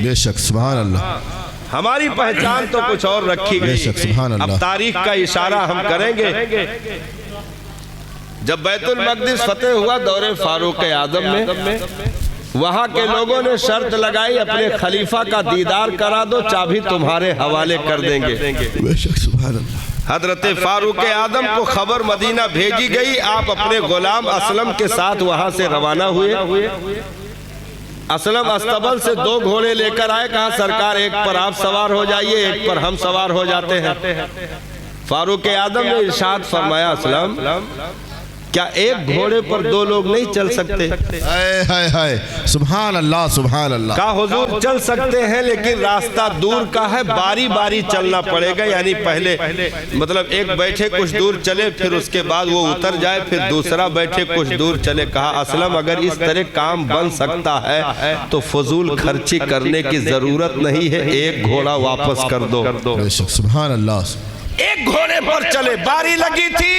بے شک، سبحان اللہ، ہماری پہچان تو کچھ اور رکھی بے شک، سبحان گئی۔ اللہ۔ اب تاریخ کا اشارہ ہم کریں گے، جب بیت المقدس فتح ہوا دور فاروق اعظم میں، وہاں کے لوگوں نے شرط لگائی اپنے خلیفہ کا دیدار کرا دو، چابی تمہارے حوالے کر دیں گے۔ بے شک، سبحان اللہ۔ حضرت فاروق اعظم کو خبر مدینہ بھیجی گئی، آپ اپنے غلام اسلم کے ساتھ وہاں سے روانہ ہوئے۔ اسلم استبل سے 2 گھوڑے لے کر آئے، کہا سرکار ایک پر آپ سوار ہو جائیے، ایک پر ہم سوار ہو جاتے ہیں۔ فاروق اعظم نے ارشاد فرمایا اسلم کیا ایک گھوڑے پر 2 لوگ نہیں چل سکتے؟ سبحان اللہ سبحان اللہ۔ کہا حضور چل سکتے ہیں لیکن راستہ دور کا ہے، باری باری چلنا پڑے گا، یعنی پہلے مطلب ایک بیٹھے کچھ دور چلے، پھر اس کے بعد وہ اتر جائے، پھر دوسرا بیٹھے کچھ دور چلے۔ کہا اسلم اگر اس طرح کام بن سکتا ہے تو فضول خرچی کرنے کی ضرورت نہیں ہے، ایک گھوڑا واپس کر دو۔ سبحان اللہ۔ ایک گھوڑے پر چلے، باری لگی تھی۔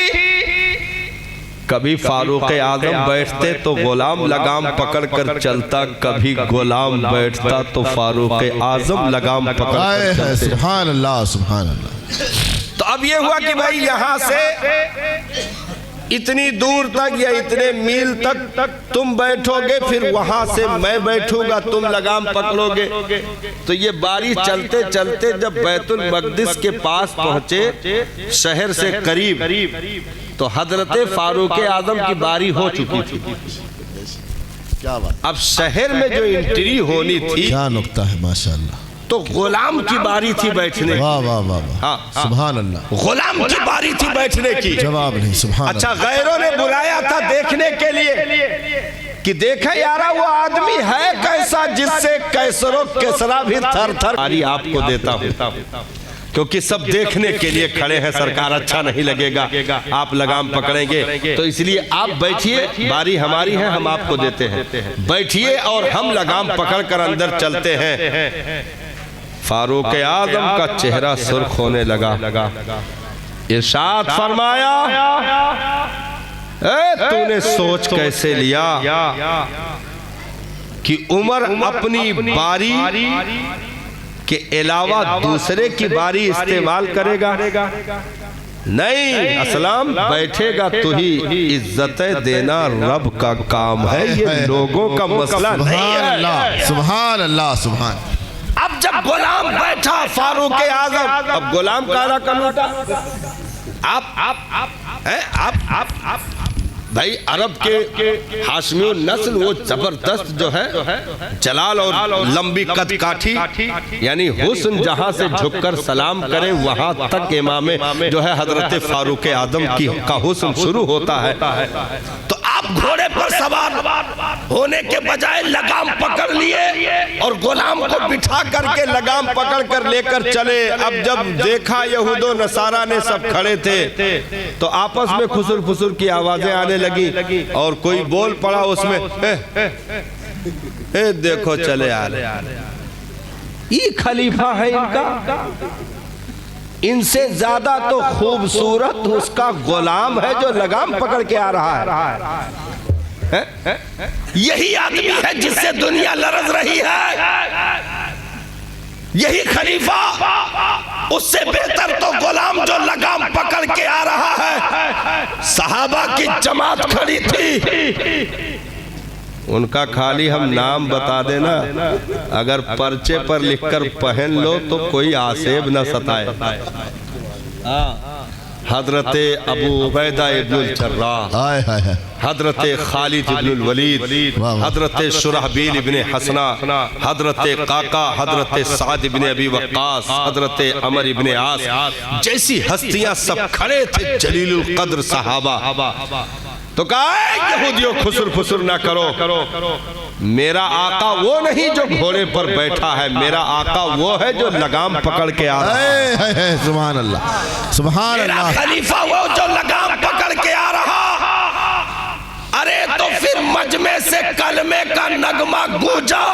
کبھی فاروق اعظم بیٹھتے تو غلام لگام پکڑ کر چلتا، کبھی غلام بیٹھتا تو فاروق اعظم لگام پکڑ کر چلتے۔ سبحان اللہ سبحان اللہ۔ تو اب یہ ہوا کہ بھائی یہاں سے اتنی دور تک یا اتنے میل تک تم بیٹھو گے، پھر وہاں سے میں بیٹھوں گا، تم لگام پکڑو گے۔ تو یہ باری چلتے چلتے جب بیت المقدس کے پاس پہنچے، شہر سے قریب، تو حضرت فاروق اعظم کی باری ہو چکی تھی۔ اب شہر میں جو انٹری ہونی تھی، کیا نکتہ ہے ماشاءاللہ، تو غلام کی باری تھی بیٹھنے کی۔ واہ واہ واہ، سبحان اللہ۔ غلام کی باری تھی بیٹھنے کی، جواب نہیں، سبحان اللہ۔ اچھا غیروں نے بلایا تھا دیکھنے کے لیے کہ دیکھا یارا وہ آدمی ہے کیسا جس سے کیسر و کسرا بھی تھر تھر۔ باری آپ کو دیتا ہوں کیونکہ سب دیکھنے کے لیے کھڑے ہیں، سرکار اچھا نہیں لگے گا آپ لگام پکڑیں گے، تو اس لیے آپ بیٹھیے، باری ہماری ہے، ہم آپ کو دیتے ہیں، بیٹھیے اور ہم لگام پکڑ کر اندر چلتے ہیں۔ فاروق اعظم کا چہرہ سرخ ہونے لگا، ارشاد فرمایا تو نے سوچ کیسے لیا کہ عمر اپنی باری کے علاوہ دوسرے کی باری استعمال کرے گا؟ نہیں اسلام، بیٹھے گا تو ہی، عزتیں دینا رب کا کام ہے، یہ لوگوں کا مسئلہ نہیں ہے۔ سبحان اللہ سبحان۔ اب جب غلام بیٹھا فاروق اعظم، اب غلام کالا کنوٹا، آپ بھائی عرب کے ہاشمی النسل وہ زبردست جو ہے جلال اور لمبی قد کاٹھی، یعنی حسن جہاں سے جھک کر سلام کرے وہاں تک امام جو ہے حضرت فاروق اعظم کا حسن شروع ہوتا ہے۔ تو آپ گھوڑے پر سوار ہونے کے بجائے لگام پکڑ لیے اور غلام کو بٹھا کر کے لگام پکڑ کر لے کر چلے۔ اب جب دیکھا یہود و نصارہ نے سب کھڑے تھے تو آپس میں خسر خسر کی آوازیں آنے لگی، اور کوئی بول پڑا اس میں، دیکھو چلے آ رہے، یہ خلیفہ ہے ان کا، ان سے زیادہ تو خوبصورت اس کا غلام ہے جو لگام پکڑ کے آ رہا ہے، یہی آدمی ہے جس سے دنیا لرز رہی ہے، یہی خلیفہ، اس سے بہتر تو غلام جو لگام پکڑ کے آ رہا ہے۔ صحابہ کی جماعت کھڑی تھی، ان کا خالی ہم نام بتا دینا، اگر پرچے پر لکھ کر پہن لو تو کوئی آسیب نہ ستائے۔ حضرت ابو عبیدہ ابن الجراح، حضرت خالد ابن الولید، حضرت شرحبیل ابن حسنہ، حضرت قاقا، حضرت سعد ابن ابی وقاص، حضرت عمر ابن عاص جیسی ہستیاں سب کھڑے تھے، جلیل القدر صحابہ۔ تو کہا یہودیوں خسر خسر نہ کرو، میرا آقا وہ نہیں جو گھوڑے پر بیٹھا ہے، میرا آقا وہ ہے جو لگام پکڑ کے آ رہا ہے۔ سبحان اللہ سبحان اللہ۔ میرا خلیفہ وہ جو لگام پکڑ کے آ رہا، ارے تو پھر مجمع سے کلمے کا نغمہ گونجا،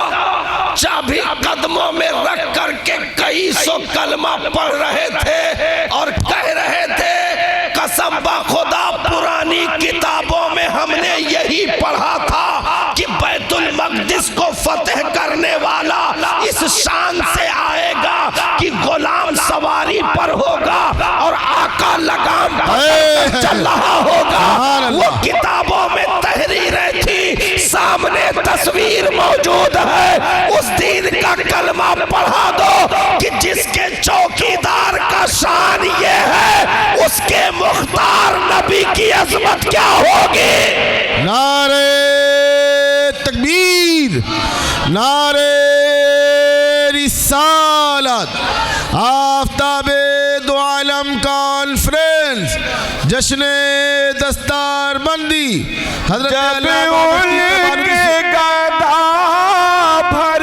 چابی قدموں میں رکھ کر کے کئی سو کلمہ پڑھ رہے تھے اور کہہ رہے تھے قسم با خدا پرانی کتابوں میں ہم نے یہی پڑھا تھا کہ بیت المقدس کو فتح کرنے والا اس شان سے آئے گا کہ غلام سواری پر ہوگا اور آقا لگام پر چل رہا ہوگا۔ وہ کتابوں میں تحریریں تھی، سامنے تصویر موجود ہے، اس دین کا کلمہ پڑھا دو کہ جس کے چوکیدار کا شان یہ ہے اس کے مختار نبی کی عظمت کیا ہوگی؟ نعرہ تکبیر، نعرہ رسالت، آفتاب دو عالم کانفرنس، جشن دستار بندی، حضرت جب ان کے گدا بھر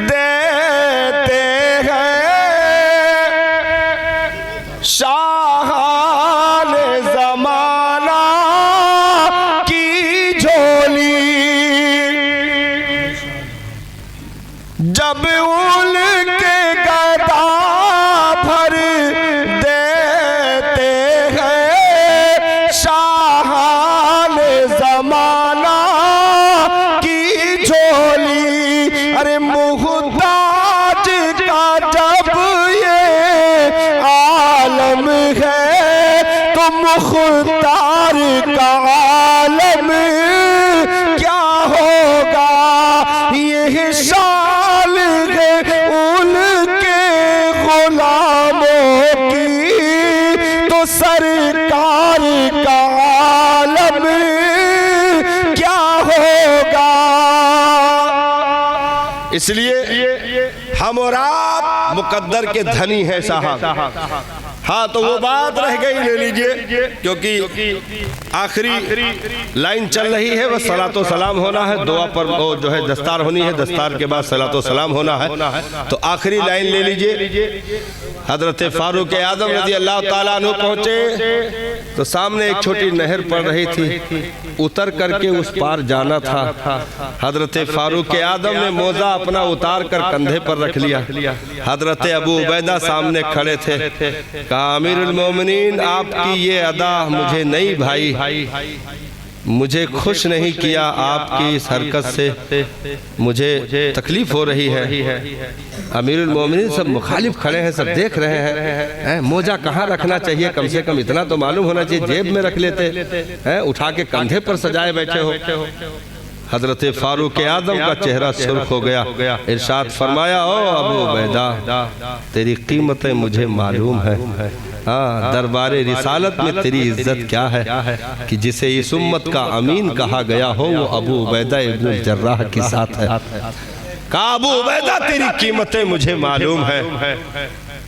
دیتے ہیں شاہان زمانہ کی جھولی، جب ان کے گدا بھر دیتے ہیں شاہان زمانہ کی جھولی، ارے محتاج کا جب یہ عالم ہے تو مختار کا عالم کیا ہوگا؟ یہ شان ہے ان کے غلاموں کی تو سرکار کا عالم کیا ہوگا؟ اس لیے ہم اور آپ مقدر کے دھنی ہیں صاحب۔ ہاں تو وہ بات رہ گئی، لے لیجئے، کیونکہ آخری لائن چل رہی ہے، وہ صلاۃ و سلام ہونا ہے، دعا پر وہ جو ہے دستار ہونی ہے، دستار کے بعد صلاۃ و سلام ہونا ہے، تو آخری لائن لے لیجئے۔ حضرت فاروق اعظم رضی اللہ تعالیٰ عنہ پہنچے تو سامنے ایک چھوٹی نہر پڑ رہی تھی، اتر کر کے اس پار جانا تھا۔ حضرت فاروق اعظم نے موزہ اپنا اتار کر کندھے پر رکھ لیا، حضرت ابو عبیدہ سامنے کھڑے تھے، کہا امیر المومنین آپ کی یہ ادا مجھے نہیں بھائی، مجھے خوش نہیں کیا، آپ کی اس حرکت سے مجھے تکلیف ہو رہی ہے۔ امیر المومنین سب مخالف کھڑے ہیں، سب دیکھ رہے ہیں، موزہ کہاں رکھنا چاہیے، کم سے کم اتنا تو معلوم ہونا چاہیے، جیب میں رکھ لیتے، اٹھا کے کندھے پر سجائے بیٹھے ہو۔ حضرت فاروق اعظم کا چہرہ سرخ ہو گیا، ارشاد فرمایا او ابو عبیدہ تیری قیمتیں مجھے معلوم ہے، دربار رسالت میں تیری عزت کیا ہے کہ جسے اس امت کا امین کہا گیا ہو وہ ابو عبیدہ ابن الجراح کے ساتھ ہے۔ کہا ابو عبیدہ تیری قیمتیں مجھے معلوم ہے،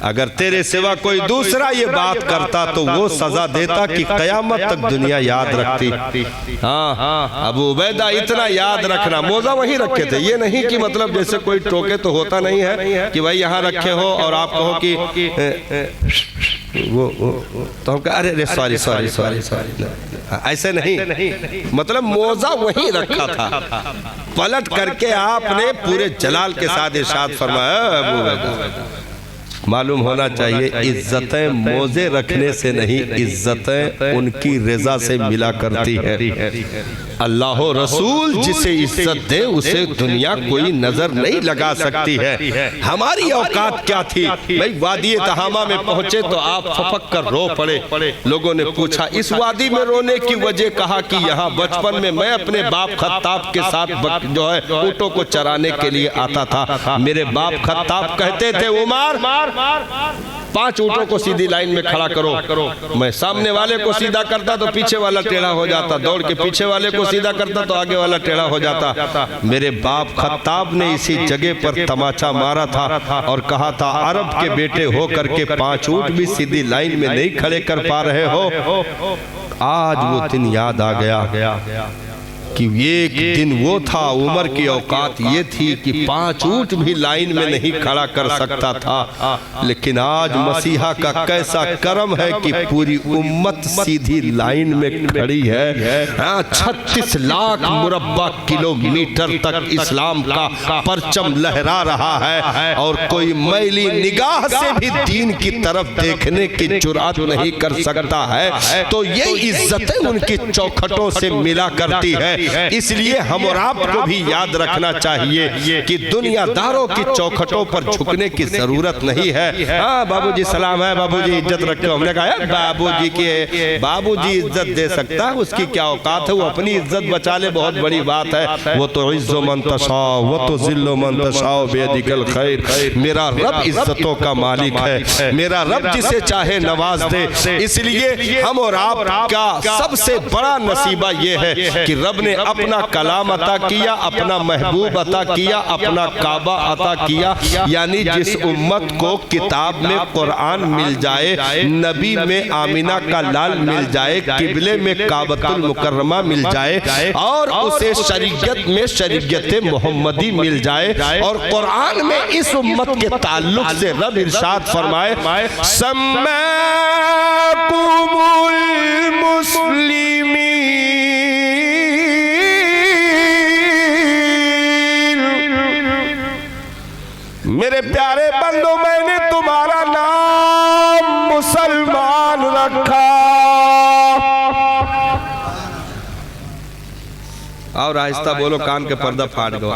اگر تیرے سوا کوئی دوسرا یہ بات کرتا تو وہ سزا دیتا کہ قیامت تک دنیا یاد رکھتی۔ ابو عبیدہ اتنا یاد رکھنا، موزہ وہیں رکھے تھے، یہ نہیں کہ مطلب جیسے کوئی ٹوکے تو ہوتا نہیں ہے کہ بھائی یہاں رکھے ہو اور آپ کہو کہ تو ہم کہا ارے سوری سوری سوری سوری، ایسے نہیں، مطلب موزہ وہیں رکھا تھا، پلٹ کر کے آپ نے پورے جلال کے ساتھ ارشاد فرمایا ابو عبیدہ معلوم ہونا چاہیے عزتیں موزے رکھنے سے نہیں، عزتیں ان کی رضا سے ملا کرتی ہے۔ اللہ و رسول جسے عزت دے اسے دنیا کوئی نظر نہیں لگا سکتی ہے۔ ہماری اوقات کیا تھی؟ بھئی وادی تہامہ میں پہنچے تو آپ پھپک کر رو پڑے، لوگوں نے پوچھا اس وادی میں رونے کی وجہ، کہا کہ یہاں بچپن میں میں اپنے باپ خطاب کے ساتھ جو ہے اونٹوں کو چرانے کے لیے آتا تھا، میرے باپ خطاب کہتے تھے عمر 5 اونٹوں کو سیدھی لائن میں کھڑا کرو، میں سامنے والے کو سیدھا کرتا تو پیچھے والا ٹیڑھا ہو جاتا، دوڑ کے پیچھے والے کو سیدھا کرتا تو آگے والا ٹیڑھا ہو جاتا۔ میرے باپ خطاب نے اسی جگہ پر تماچا مارا تھا اور کہا تھا عرب کے بیٹے ہو کر کے 5 اونٹ بھی سیدھی لائن میں نہیں کھڑے کر پا رہے ہو۔ آج وہ دن یاد آ گیا کہ ایک دن وہ تھا، عمر کی اوقات یہ تھی کہ 5 اونٹ بھی لائن میں نہیں کھڑا کر سکتا تھا، لیکن آج مسیحا کا کیسا کرم ہے کہ پوری امت سیدھی لائن میں کھڑی ہے۔ 36 لاکھ مربع کلومیٹر تک اسلام کا پرچم لہرا رہا ہے اور کوئی میلی نگاہ سے بھی دین کی طرف دیکھنے کی جرأت نہیں کر سکتا ہے، تو یہ عزتیں ان کی چوکھٹوں سے ملا کرتی ہے۔ ہے، اس لیے ہم اور آپ کو بھی یاد رکھنا چاہیے کہ دنیا داروں کی چوکھٹوں پر جھکنے کی ضرورت نہیں ہے۔ ہاں بابو جی سلام ہے، بابو جی عزت رکھتے ہو، ہم نے کہا بابو جی کے بابو جی عزت دے سکتا ہے، اس کی کیا اوقات ہے، وہ اپنی عزت بچا لے، بہت بڑی بات ہے۔ وہ تو عز من تشاء وہ تو ذل من تشاء بیدک الخیر، میرا رب عزتوں کا مالک ہے، میرا رب جسے چاہے نواز دے۔ اس لیے ہم اور آپ کا سب سے بڑا نصیبہ یہ ہے کہ رب نے اپنا کلام عطا کیا، اپنا محبوب عطا کیا، اپنا کعبہ عطا کیا، یعنی جس امت کو کتاب میں قرآن مل جائے، نبی میں آمینہ کا لال مل جائے، قبلے میں کعبۃ المکرمہ مل جائے، اور اسے شریعت میں شریعت محمدی مل جائے، اور قرآن میں اس امت کے تعلق سے رب ارشاد فرمائے سماکم المسلمین، میرے پیارے بندو میں نے تمہارا نام مسلمان رکھا۔ اور آہستہ بولو، کان کے پردہ پھاڑ دو۔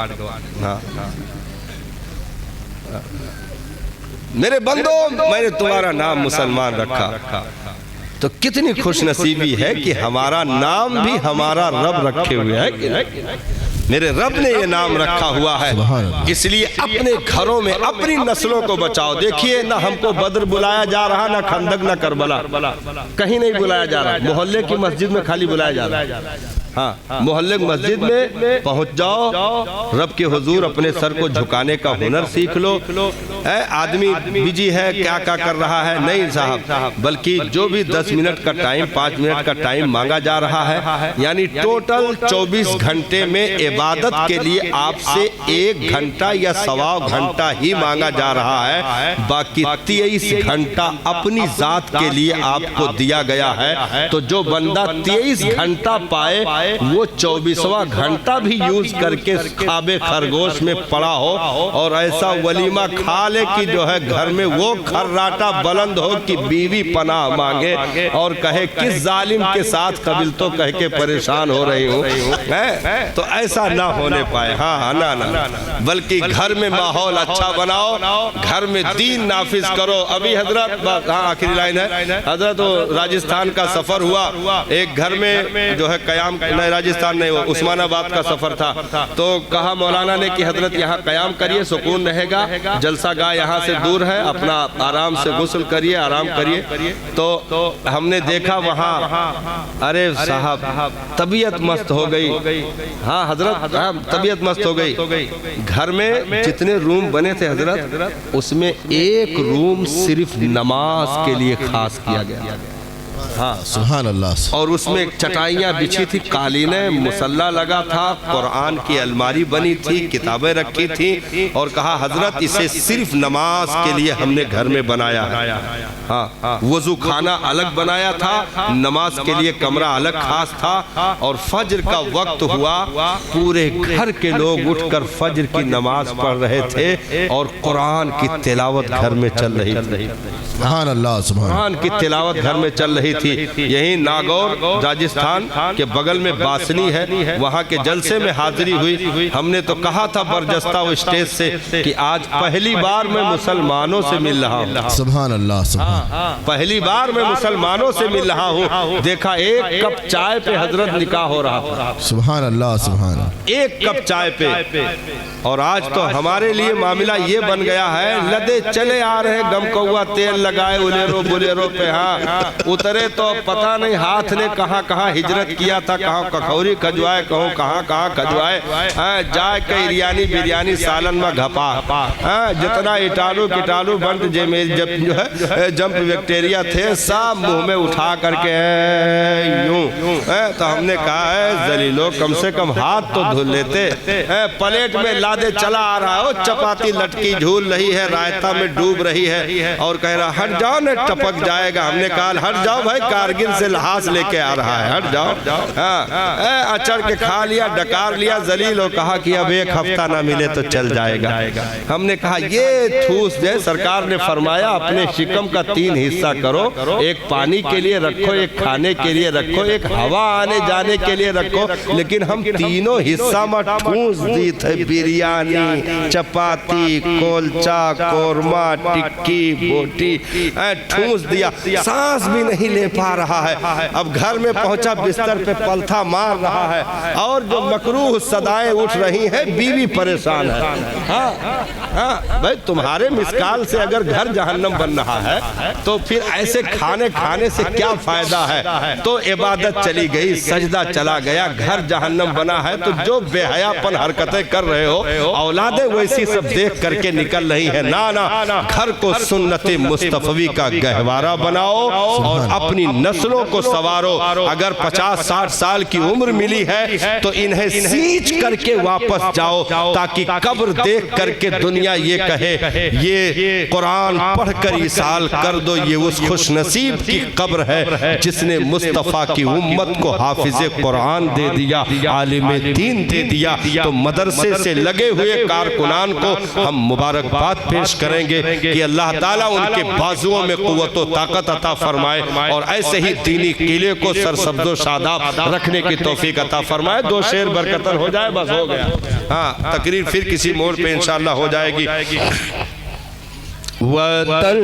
میرے بندو میں نے تمہارا نام مسلمان رکھا، تو کتنی خوش نصیبی ہے کہ ہمارا نام بھی ہمارا رب رکھے ہوئے ہے، میرے رب نے یہ نام رکھا ہوا ہے۔ اس لیے اپنے گھروں میں اپنی نسلوں کو بچاؤ۔ دیکھیے نہ ہم کو بدر بلایا جا رہا، نہ خندق، نہ کربلا، کہیں نہیں بلایا جا رہا، محلے کی مسجد میں خالی بلایا جا رہا ہے۔ ہاں محلے مسجد میں پہنچ جاؤ، رب کے حضور اپنے سر کو جھکانے کا ہنر سیکھ لو۔ آدمی بجی ہے، کیا کر رہا ہے، نہیں صاحب، بلکہ جو بھی 10 منٹ کا ٹائم، 5 منٹ کا ٹائم مانگا جا رہا ہے، یعنی ٹوٹل 24 گھنٹے میں عبادت کے لیے آپ سے 1 گھنٹہ یا سوا گھنٹہ ہی مانگا جا رہا ہے، باقی 23 گھنٹہ اپنی ذات کے لیے آپ کو دیا گیا ہے۔ تو جو بندہ 23 گھنٹہ پائے، وہ 24واں گھنٹہ بھی یوز کر کے خواب خرگوش میں پڑا ہو، اور ایسا ولیمہ کھا لے کہ جو ہے گھر میں وہ کھراٹا بلند ہو کہ بیوی پناہ مانگے اور کہے کس ظالم کے ساتھ قبل تو کہہ کے پریشان ہو رہی ہوں، تو ایسا نہ ہونے پائے۔ ہاں نہ، بلکہ گھر میں ماحول اچھا بناؤ، گھر میں دین نافذ کرو۔ ابھی حضرت آخری لائن ہے، حضرت راجستھان کا سفر ہوا، ایک گھر میں جو ہے قیام، نہیں راجستھان نہیں، وہ عثمان آباد کا سفر تھا، تو کہا مولانا نے کہ حضرت یہاں قیام کریے، سکون رہے گا، جلسہ گاہ یہاں سے دور ہے، اپنا آرام سے غسل کریے، آرام کریے۔ تو ہم نے دیکھا وہاں، ارے صاحب طبیعت مست ہو گئی۔ ہاں حضرت طبیعت مست ہو گئی۔ گھر میں جتنے روم بنے تھے حضرت، اس میں ایک روم صرف نماز کے لیے خاص کیا گیا۔ ہاں سبحان اللہ۔ اور اس میں چٹائیاں بچھی تھی، قالینیں، مصلی لگا تھا، قرآن کی الماری بنی تھی، کتابیں رکھی تھی، اور کہا حضرت اسے صرف نماز کے لیے ہم نے گھر میں بنایا ہے۔ ہاں وضو خانہ الگ بنایا تھا، نماز کے لیے کمرہ الگ خاص تھا، اور فجر کا وقت ہوا، پورے گھر کے لوگ اٹھ کر فجر کی نماز پڑھ رہے تھے، اور قرآن کی تلاوت گھر میں چل رہی تھی۔ سبحان اللہ، سبحان قرآن کی تلاوت گھر میں چل رہی تھی۔ یہی ناگور راجستھان کے بغل میں باسنی ہے، وہاں کے جلسے میں حاضری ہوئی۔ ہم نے تو کہا تھا برجستہ وہ اسٹیج سے کہ آج پہلی بار میں مسلمانوں سے مل رہا ہوں۔ سبحان اللہ، سبحان، پہلی بار میں مسلمانوں سے مل رہا ہوں۔ دیکھا ایک کپ چائے پہ حضرت نکاح ہو رہا تھا، سبحان اللہ، سبحان، ایک کپ چائے پہ۔ اور آج تو ہمارے لیے معاملہ یہ بن گیا ہے، لدے چلے آ رہے گم کوا تیل لگائے الیرو بلیرو پہ، ہاں اترے تو پتہ نہیں ہاتھ نے کہاں کہاں ہجرت کیا تھا، کہاں ککھوری کھجوائے، کہاں کھجوائے، جائے کئی بریانی سالن میں گھپا، جتنا اٹالو بند جب جو ہے جمپ بیکٹیریا تھے سب منہ میں اٹھا کر کے یوں۔ تو ہم نے کہا ہے ذلیلو کم سے کم ہاتھ تو دھل لیتے۔ پلیٹ میں لادے چلا آ رہا ہے، چپاتی لٹکی جھول رہی ہے، رائتہ میں ڈوب رہی ہے، اور کہہ رہا ہٹ جاؤ نہ ٹپک جائے گا۔ ہم نے کہا ہٹ جاؤ بھائی کارگل سے لحاظ لے کے آ رہا ہے، ہٹ جاؤ۔ ہاں اچڑ کے کھا لیا، ڈکار لیا ذلیل، اور کہا کہ اب ایک ہفتہ نہ ملے تو چل جائے گا۔ ہم نے کہا یہ ٹھوس جو سرکار نے فرمایا اپنے شکم کا 3 حصہ کرو، ایک پانی کے لیے رکھو، ایک کھانے کے لیے رکھو، ایک ہوا آنے جانے کے لیے رکھو، لیکن ہم تینوں حصہ میں ٹھوس دی تھے، بریانی، چپاتی، کولچا، قورمہ، ٹکی، بوٹی، ٹھوس دیا، سانس بھی نہیں لے پا رہا ہے۔ اب گھر میں پہنچا، بستر پہ پلتھا مار رہا ہے، اور جو مکروہ صدائیں اٹھ رہی ہیں، بیوی پریشان ہے۔ ہاں بھائی تمہارے مسکال سے اگر گھر جہنم بن رہا ہے تو پھر ایسے کھانے سے کیا فائدہ ہے؟ تو عبادت چلی گئی، سجدہ چلا گیا، گھر جہنم بنا ہے، تو جو بے حیا پن حرکتیں کر رہے ہو، اولادیں ویسی سب دیکھ کر کے نکل رہی ہیں۔ نا گھر کو سنت مصطفی کا گہوارہ بناؤ اور اپنی نسلوں کو سوارو۔ اگر 50-60 سال کی عمر ملی ہے تو انہیں سینچ کر کے واپس جاؤ، تاکہ قبر دیکھ کر کے دنیا یہ کہے یہ قرآن پڑھ کر ایصال کر دو، یہ اس خوش نصیب کی قبر ہے جس نے مصطفیٰ کی امت کو حافظ قرآن دے دیا، عالم دین دے دیا۔ تو مدرسے سے لگے ہوئے کارکنان کو ہم مبارکباد پیش کریں گے کہ اللہ تعالیٰ ان کے بازوؤں میں قوت و طاقت عطا فرمائے، اور ایسے ہی دینی قلعے کو سرسبز و شاداب رکھنے کی توفیق عطا فرمائے۔ 2 شعر برکتر ہو جائے، بس ہو گیا۔ ہاں تقریر پھر کسی موڑ پہ انشاءاللہ ہو جائے گی۔ وطن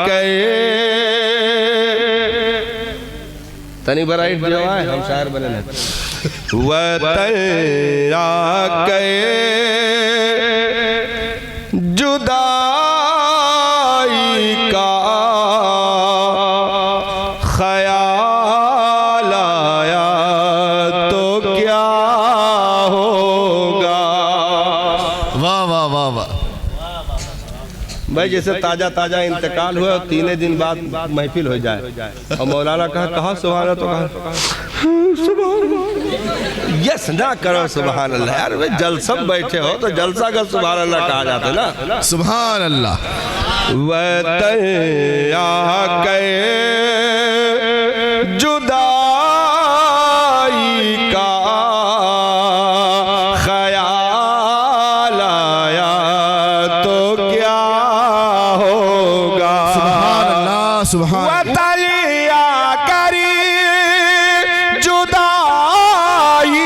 کے تنی برائٹ جو ہے ہم شاعر بنے لیں۔ وطن کے جدائی کا خیال آیا تو کیا ہوگا۔ واہ واہ واہ واہ بھائی جیسے تازہ انتقال ہوا اور 3 دن بعد محفل ہو جائے اور مولانا کہا سبحان اللہ، تو کہا سبحان اللہ، یس نہ کرو سبحان اللہ۔ یار بھائی جلسہ بیٹھے ہو تو جلسہ کا سبحان اللہ کہا جاتا ہے نا۔ سبحان اللہ۔ وطن کے جدائی کا خیال آیا تو کیا ہوگا۔ سبحان اللہ، سبحان اللہ۔ وطلیا کری جدائی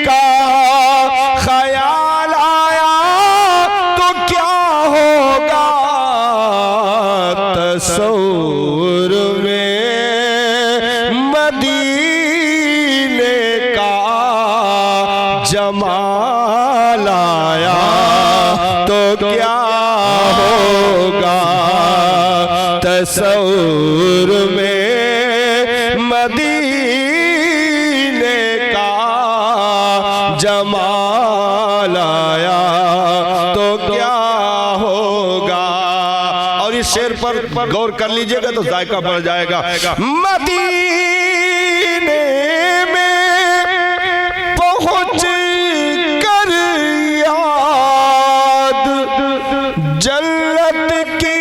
کا خیال آیا تو کیا ہوگا۔ تصور میں مدینے کا جمال آیا تو کیا ہوگا۔ تصور میں مدینے کا جمال آیا تو کیا ہوگا۔ اور اس شعر پر غور کر لیجئے گا تو ذائقہ بڑھ جائے گا۔ مدینے میں پہنچ کر یاد جنت کی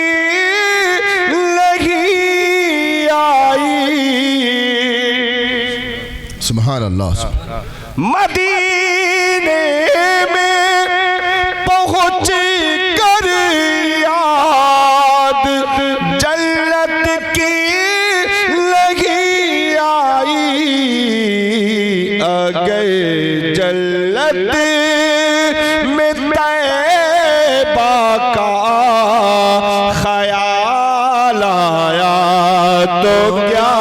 سبحان اللہ۔ مدینے میں پہنچ کر یاد جنت کی لگی آئی، اگر جنت میں طیبہ کا خیال آیا تو کیا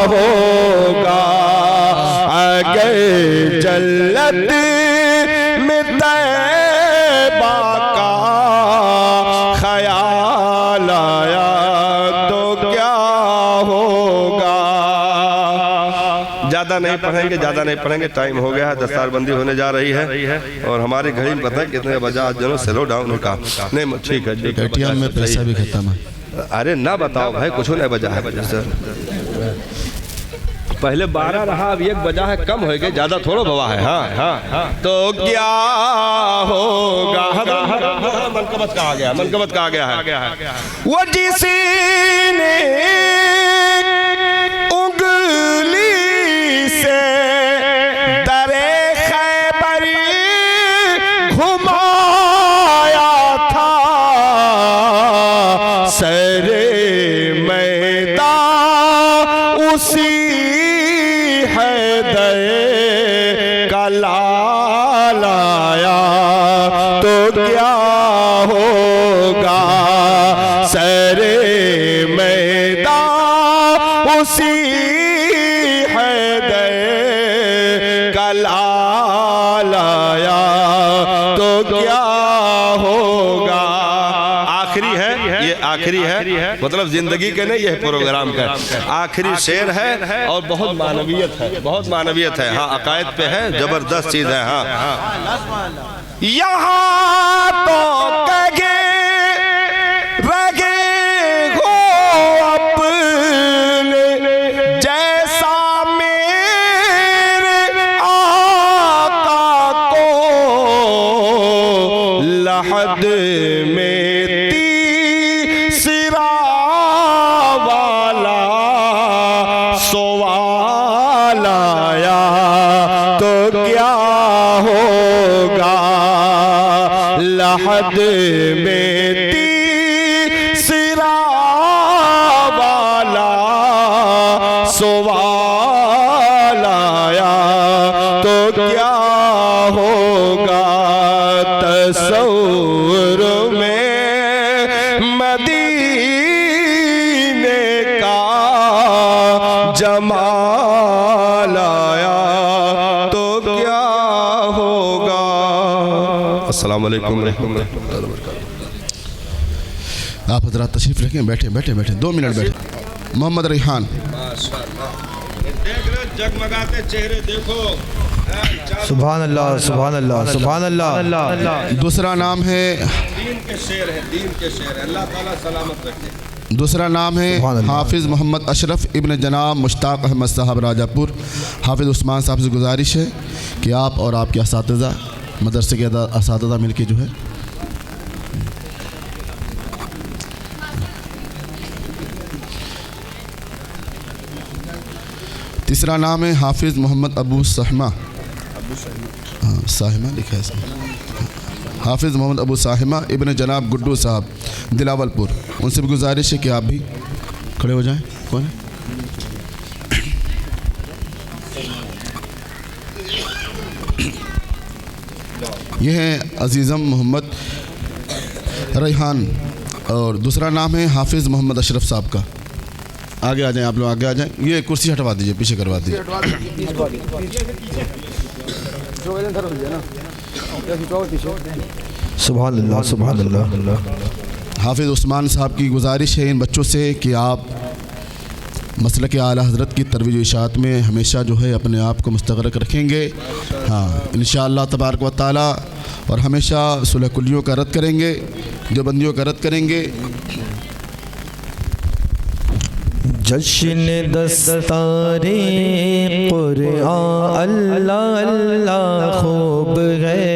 ہوگا۔ اگر جنت میں طیبہ کا خیال آیا تو کیا ہوگا۔ زیادہ نہیں پڑھیں گے، ٹائم ہو گیا ہے، دستار بندی ہونے جا رہی ہے، اور ہماری گھڑی میں پتہ ہے کتنے بجا آج جنہوں سلو ڈاؤن ہو کہا نہیں ٹھیک ہے جی ATM میں پیسہ بھی ختم ہے۔ ارے نہ بتاؤ بھائی، کچھ نہیں بجا ہے پہلے 12 رہا، اب 1 بجا ہے، کم ہوئے گے، زیادہ تھوڑا بوا ہے۔ ہاں تو کیا ہوگا۔ منقبت کا آ گیا ہے۔ وہ جس نے سے درے خیبر گھمایا تھا، سر میدان اسی حیدر کا لایا تو کیا ہوگا، سر میدان اسی حیدر کا لایا تو کیا ہوگا۔ آخری ہے، یہ آخری ہے، مطلب زندگی کے نہیں، یہ پروگرام کا آخری شعر ہے اور بہت معنویت ہے، بہت معنویت ہے، ہاں عقائد پہ ہے، زبردست چیز ہے۔ ہاں یہاں تو کہے رگے ہو اپنے جیسا میرے آقا کو، لحد میں تیسرا والا سوال آیا تو کیا ہوگا، لحد میں تیسرا والا سوال آیا تو کیا ہوگا۔ تصور میں مدینے کا جمال آیا تو کیا ہوگا۔ السلام علیکم ورحمۃ اللہ وبرکاتہ۔ آپ حضرات تشریف رکھیں، بیٹھیں بیٹھیں بیٹھیں، 2 منٹ بیٹھیں۔ محمد ریحان، دیکھ رہے جگمگاتے چہرے، دیکھو سبحان اللہ سبحان اللہ سبحان اللہ۔ دوسرا نام ہے، دین کے شعر ہے، دین کے شعر ہے، اللہ تعالیٰ سلامت رکھے۔ دوسرا نام ہے حافظ محمد اشرف ابن جناب مشتاق احمد صاحب راجہ پور۔ حافظ عثمان صاحب سے گزارش ہے کہ آپ اور آپ کے اساتذہ، مدرسے کے اساتذہ مل کے جو ہے تیسرا نام ہے حافظ محمد ابو ساہمہ، ساہمہ لکھا ہے اس میں، حافظ محمد ابو ساہمہ ابن جناب گڈو صاحب دلاول پور۔ ان سے بھی گزارش ہے کہ آپ بھی کھڑے ہو جائیں۔ کون ہے؟ یہ ہیں عزیزم محمد ریحان، اور دوسرا نام ہے حافظ محمد اشرف صاحب کا۔ آگے آ جائیں، آپ لوگ آگے آ جائیں، یہ کرسی ہٹوا دیجئے، پیچھے کروا دیجئے۔ سبحان اللہ سبحان اللہ۔ حافظ عثمان صاحب کی گزارش ہے ان بچوں سے کہ آپ مسلک اعلیٰ حضرت کی ترویج و اشاعت میں ہمیشہ جو ہے اپنے آپ کو مستغرق رکھیں گے، ہاں انشاءاللہ تبارک و تعالی، اور ہمیشہ صلح کلیوں کا رد کریں گے، دیوبندیوں کا رد کریں گے۔ جشن دستار قرآن اللہ اللہ خوب ہے،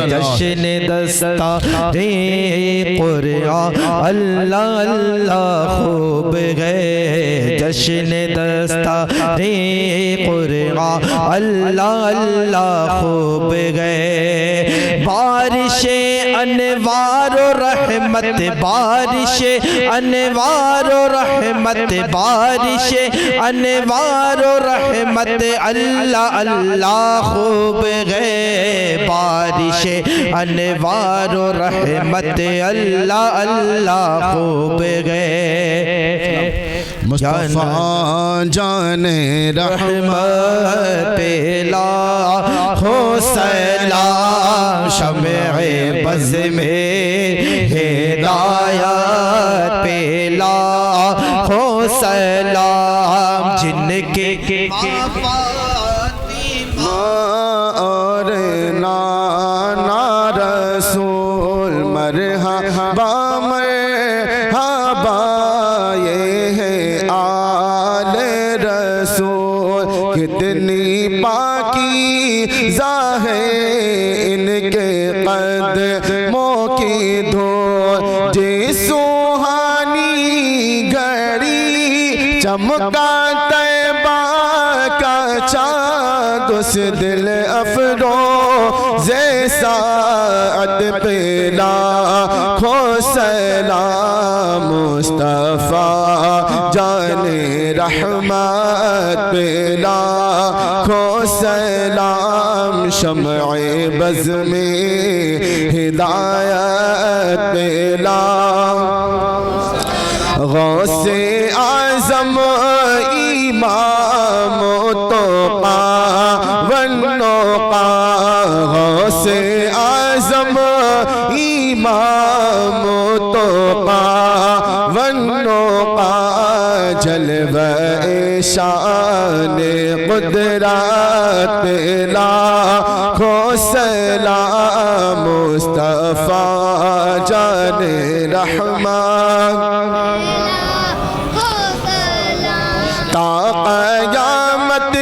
جشن دستار قرآن اللہ اللہ خوب ہے، جشن دستار قرآن اللہ اللہ خوب ہے، بارش انوار و رحمت، بارش انوار و رحمت، بارش انوار و رحمت اللہ اللہ خوب ہے، بارش انوار و رحمت اللہ اللہ خوب ہے، مصطفیٰ جان رحمت پیلا ہو سلام، شمع بز میں ہدایت پیلا ہو سلام، جن کے اور نانا رسول مرحبا مرحبا، یہ ہے آل رسول، کتنی پاکیزہ ہے ان کے قدموں کی دھول، جی سوہانی گھڑی چمکا طیبہ کا چاند اس دل افروز ساعت پہ لاکھوں سلام مصطفیٰ جان رحمت پہ لاکھوں سلام شمع بز میں ہدایت پہ غوث اعظم امام توقا والنوقا غوث اعظم امام توقا والنوقا جلوہ شان قدرت لاکھوں سلام مصطفیٰ جان رحمان تا قیامت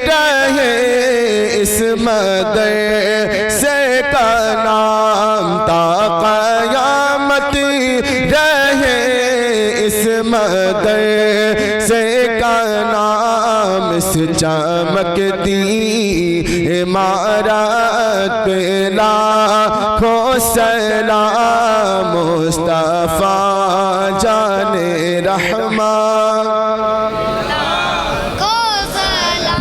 رہے اس مدرسے کا نام تا قیامت رہے اس مدرسے کا نام اس چمکتی عمارت پہ لاکھوں سلام مصطفیٰ جان رحمان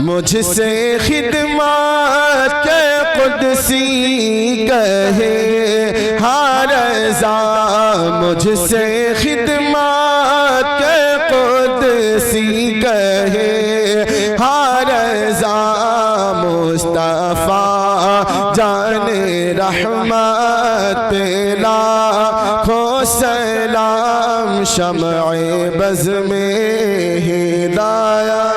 مجھ سے خدمات کے قدسی کہے ہر رضا مجھ سے خدمات کے قدسی کہے ہر رضا مصطفیٰ جان رحمت پہ لاکھوں سلام شمع بز میں ہدایت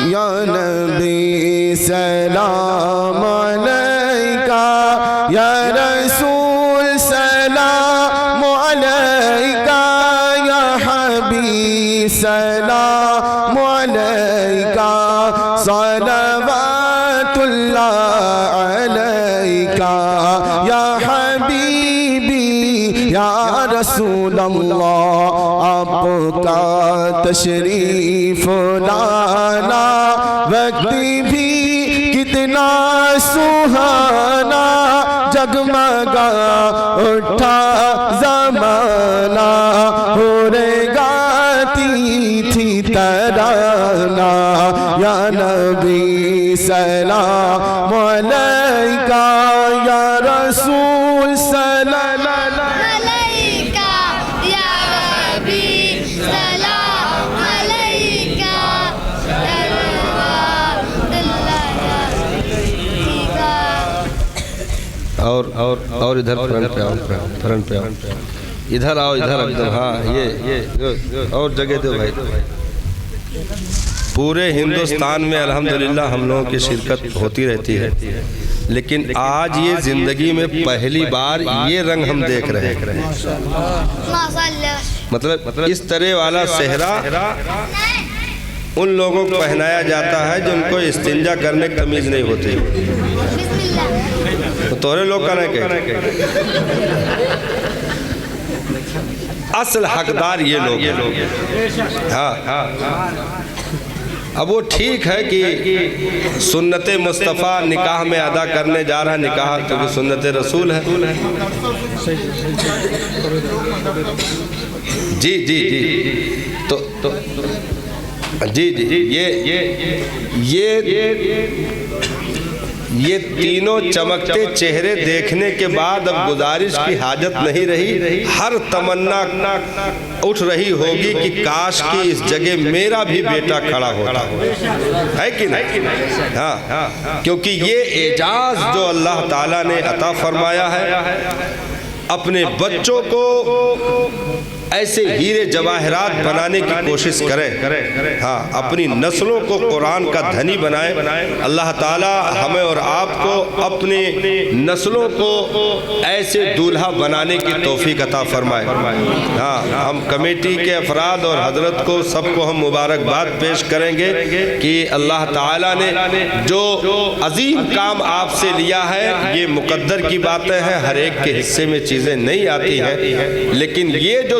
یا نبی سلام علیکہ یا رسول سلام علیکہ یا حبیب سلام علیکہ صلوات اللہ علیکہ یا حبیبی یا رسول اللہ آپ کا تشریف لانا وقت بھی کتنا سہانا جگمگا اٹھا زمانہ ہو رے گاتی تھی ترانہ یا نبی سلام علیکہ یا رسول سلام علیکہ یا حبیب سلام علیکہ اور ادھر فرنٹ پہ آؤ فرنٹ پہ آؤ ادھر آؤ ادھر ایک ہاں یہ اور جگہ دو بھائی پورے ہندوستان میں الحمدللہ ہم لوگوں کی شرکت ہوتی رہتی ہے لیکن آج یہ زندگی میں پہلی بار یہ رنگ ہم دیکھ رہے ہیں مطلب اس طرح والا صحرا ان لوگوں کو پہنایا جاتا ہے جو ان کو استنجا کرنے کی تمیز نہیں ہوتی تو تورے لوگ کا نہیں کہتے اصل حقدار یہ لوگ ہاں اب وہ ٹھیک ہے کہ سنت مصطفیٰ نکاح میں ادا کرنے جا رہا نکاح کیونکہ سنت رسول ہے جی جی جی تو جی جی یہ تینوں چمکتے چہرے دیکھنے کے بعد اب گزارش کی حاجت نہیں رہی ہر تمنا اٹھ رہی ہوگی کہ کاش کی اس جگہ میرا بھی بیٹا کھڑا ہوتا ہے کہ نہیں ہاں کیونکہ یہ اعجاز جو اللہ تعالیٰ نے عطا فرمایا ہے اپنے بچوں کو ایسے ہیرے جواہرات بنانے کی کوشش کریں ہاں اپنی نسلوں کو قرآن کا دھنی بنائیں اللہ تعالی ہمیں اور آپ کو اپنی نسلوں کو ایسے دولہا بنانے کی توفیق عطا فرمائے ہاں ہم کمیٹی کے افراد اور حضرت کو سب کو ہم مبارکباد پیش کریں گے کہ اللہ تعالی نے جو عظیم کام آپ سے لیا ہے یہ مقدر کی باتیں ہیں ہر ایک کے حصے میں چیزیں نہیں آتی ہیں لیکن یہ جو